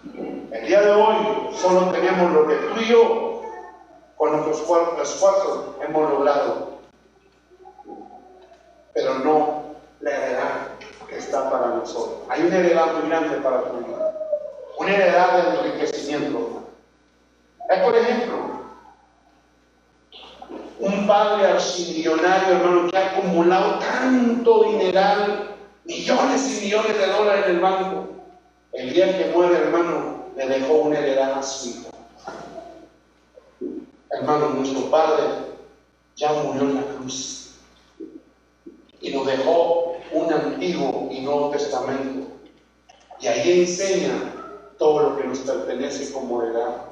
El día de hoy solo tenemos lo que tú y yo con nuestros esfuerzos hemos logrado, pero no la heredad que está para nosotros. Hay una heredad muy grande para tu vida, una heredad de enriquecimiento. Es, por ejemplo, un padre archimillonario, hermano, que ha acumulado tanto dineral, millones y millones de dólares en el banco. El día que muere, hermano, le dejó una heredad a su hijo. Hermano, nuestro Padre ya murió en la cruz y nos dejó un antiguo y nuevo testamento, y ahí enseña todo lo que nos pertenece como heredad.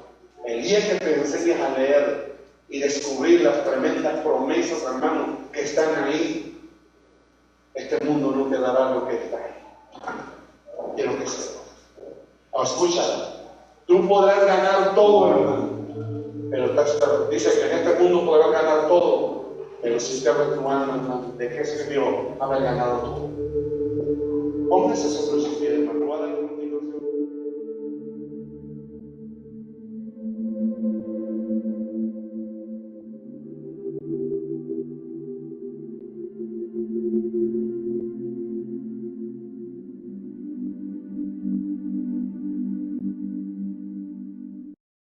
El día que te enseñes a leer y descubrir las tremendas promesas, hermano, que están ahí, este mundo no te dará lo que está ahí. Quiero que sepas. Escucha, tú podrás ganar todo, hermano, pero dice que en este mundo podrás ganar todo, pero si pierdes tu alma, hermano, ¿de qué sirvió haber ganado todo? Póngase sobre su pie, hermano.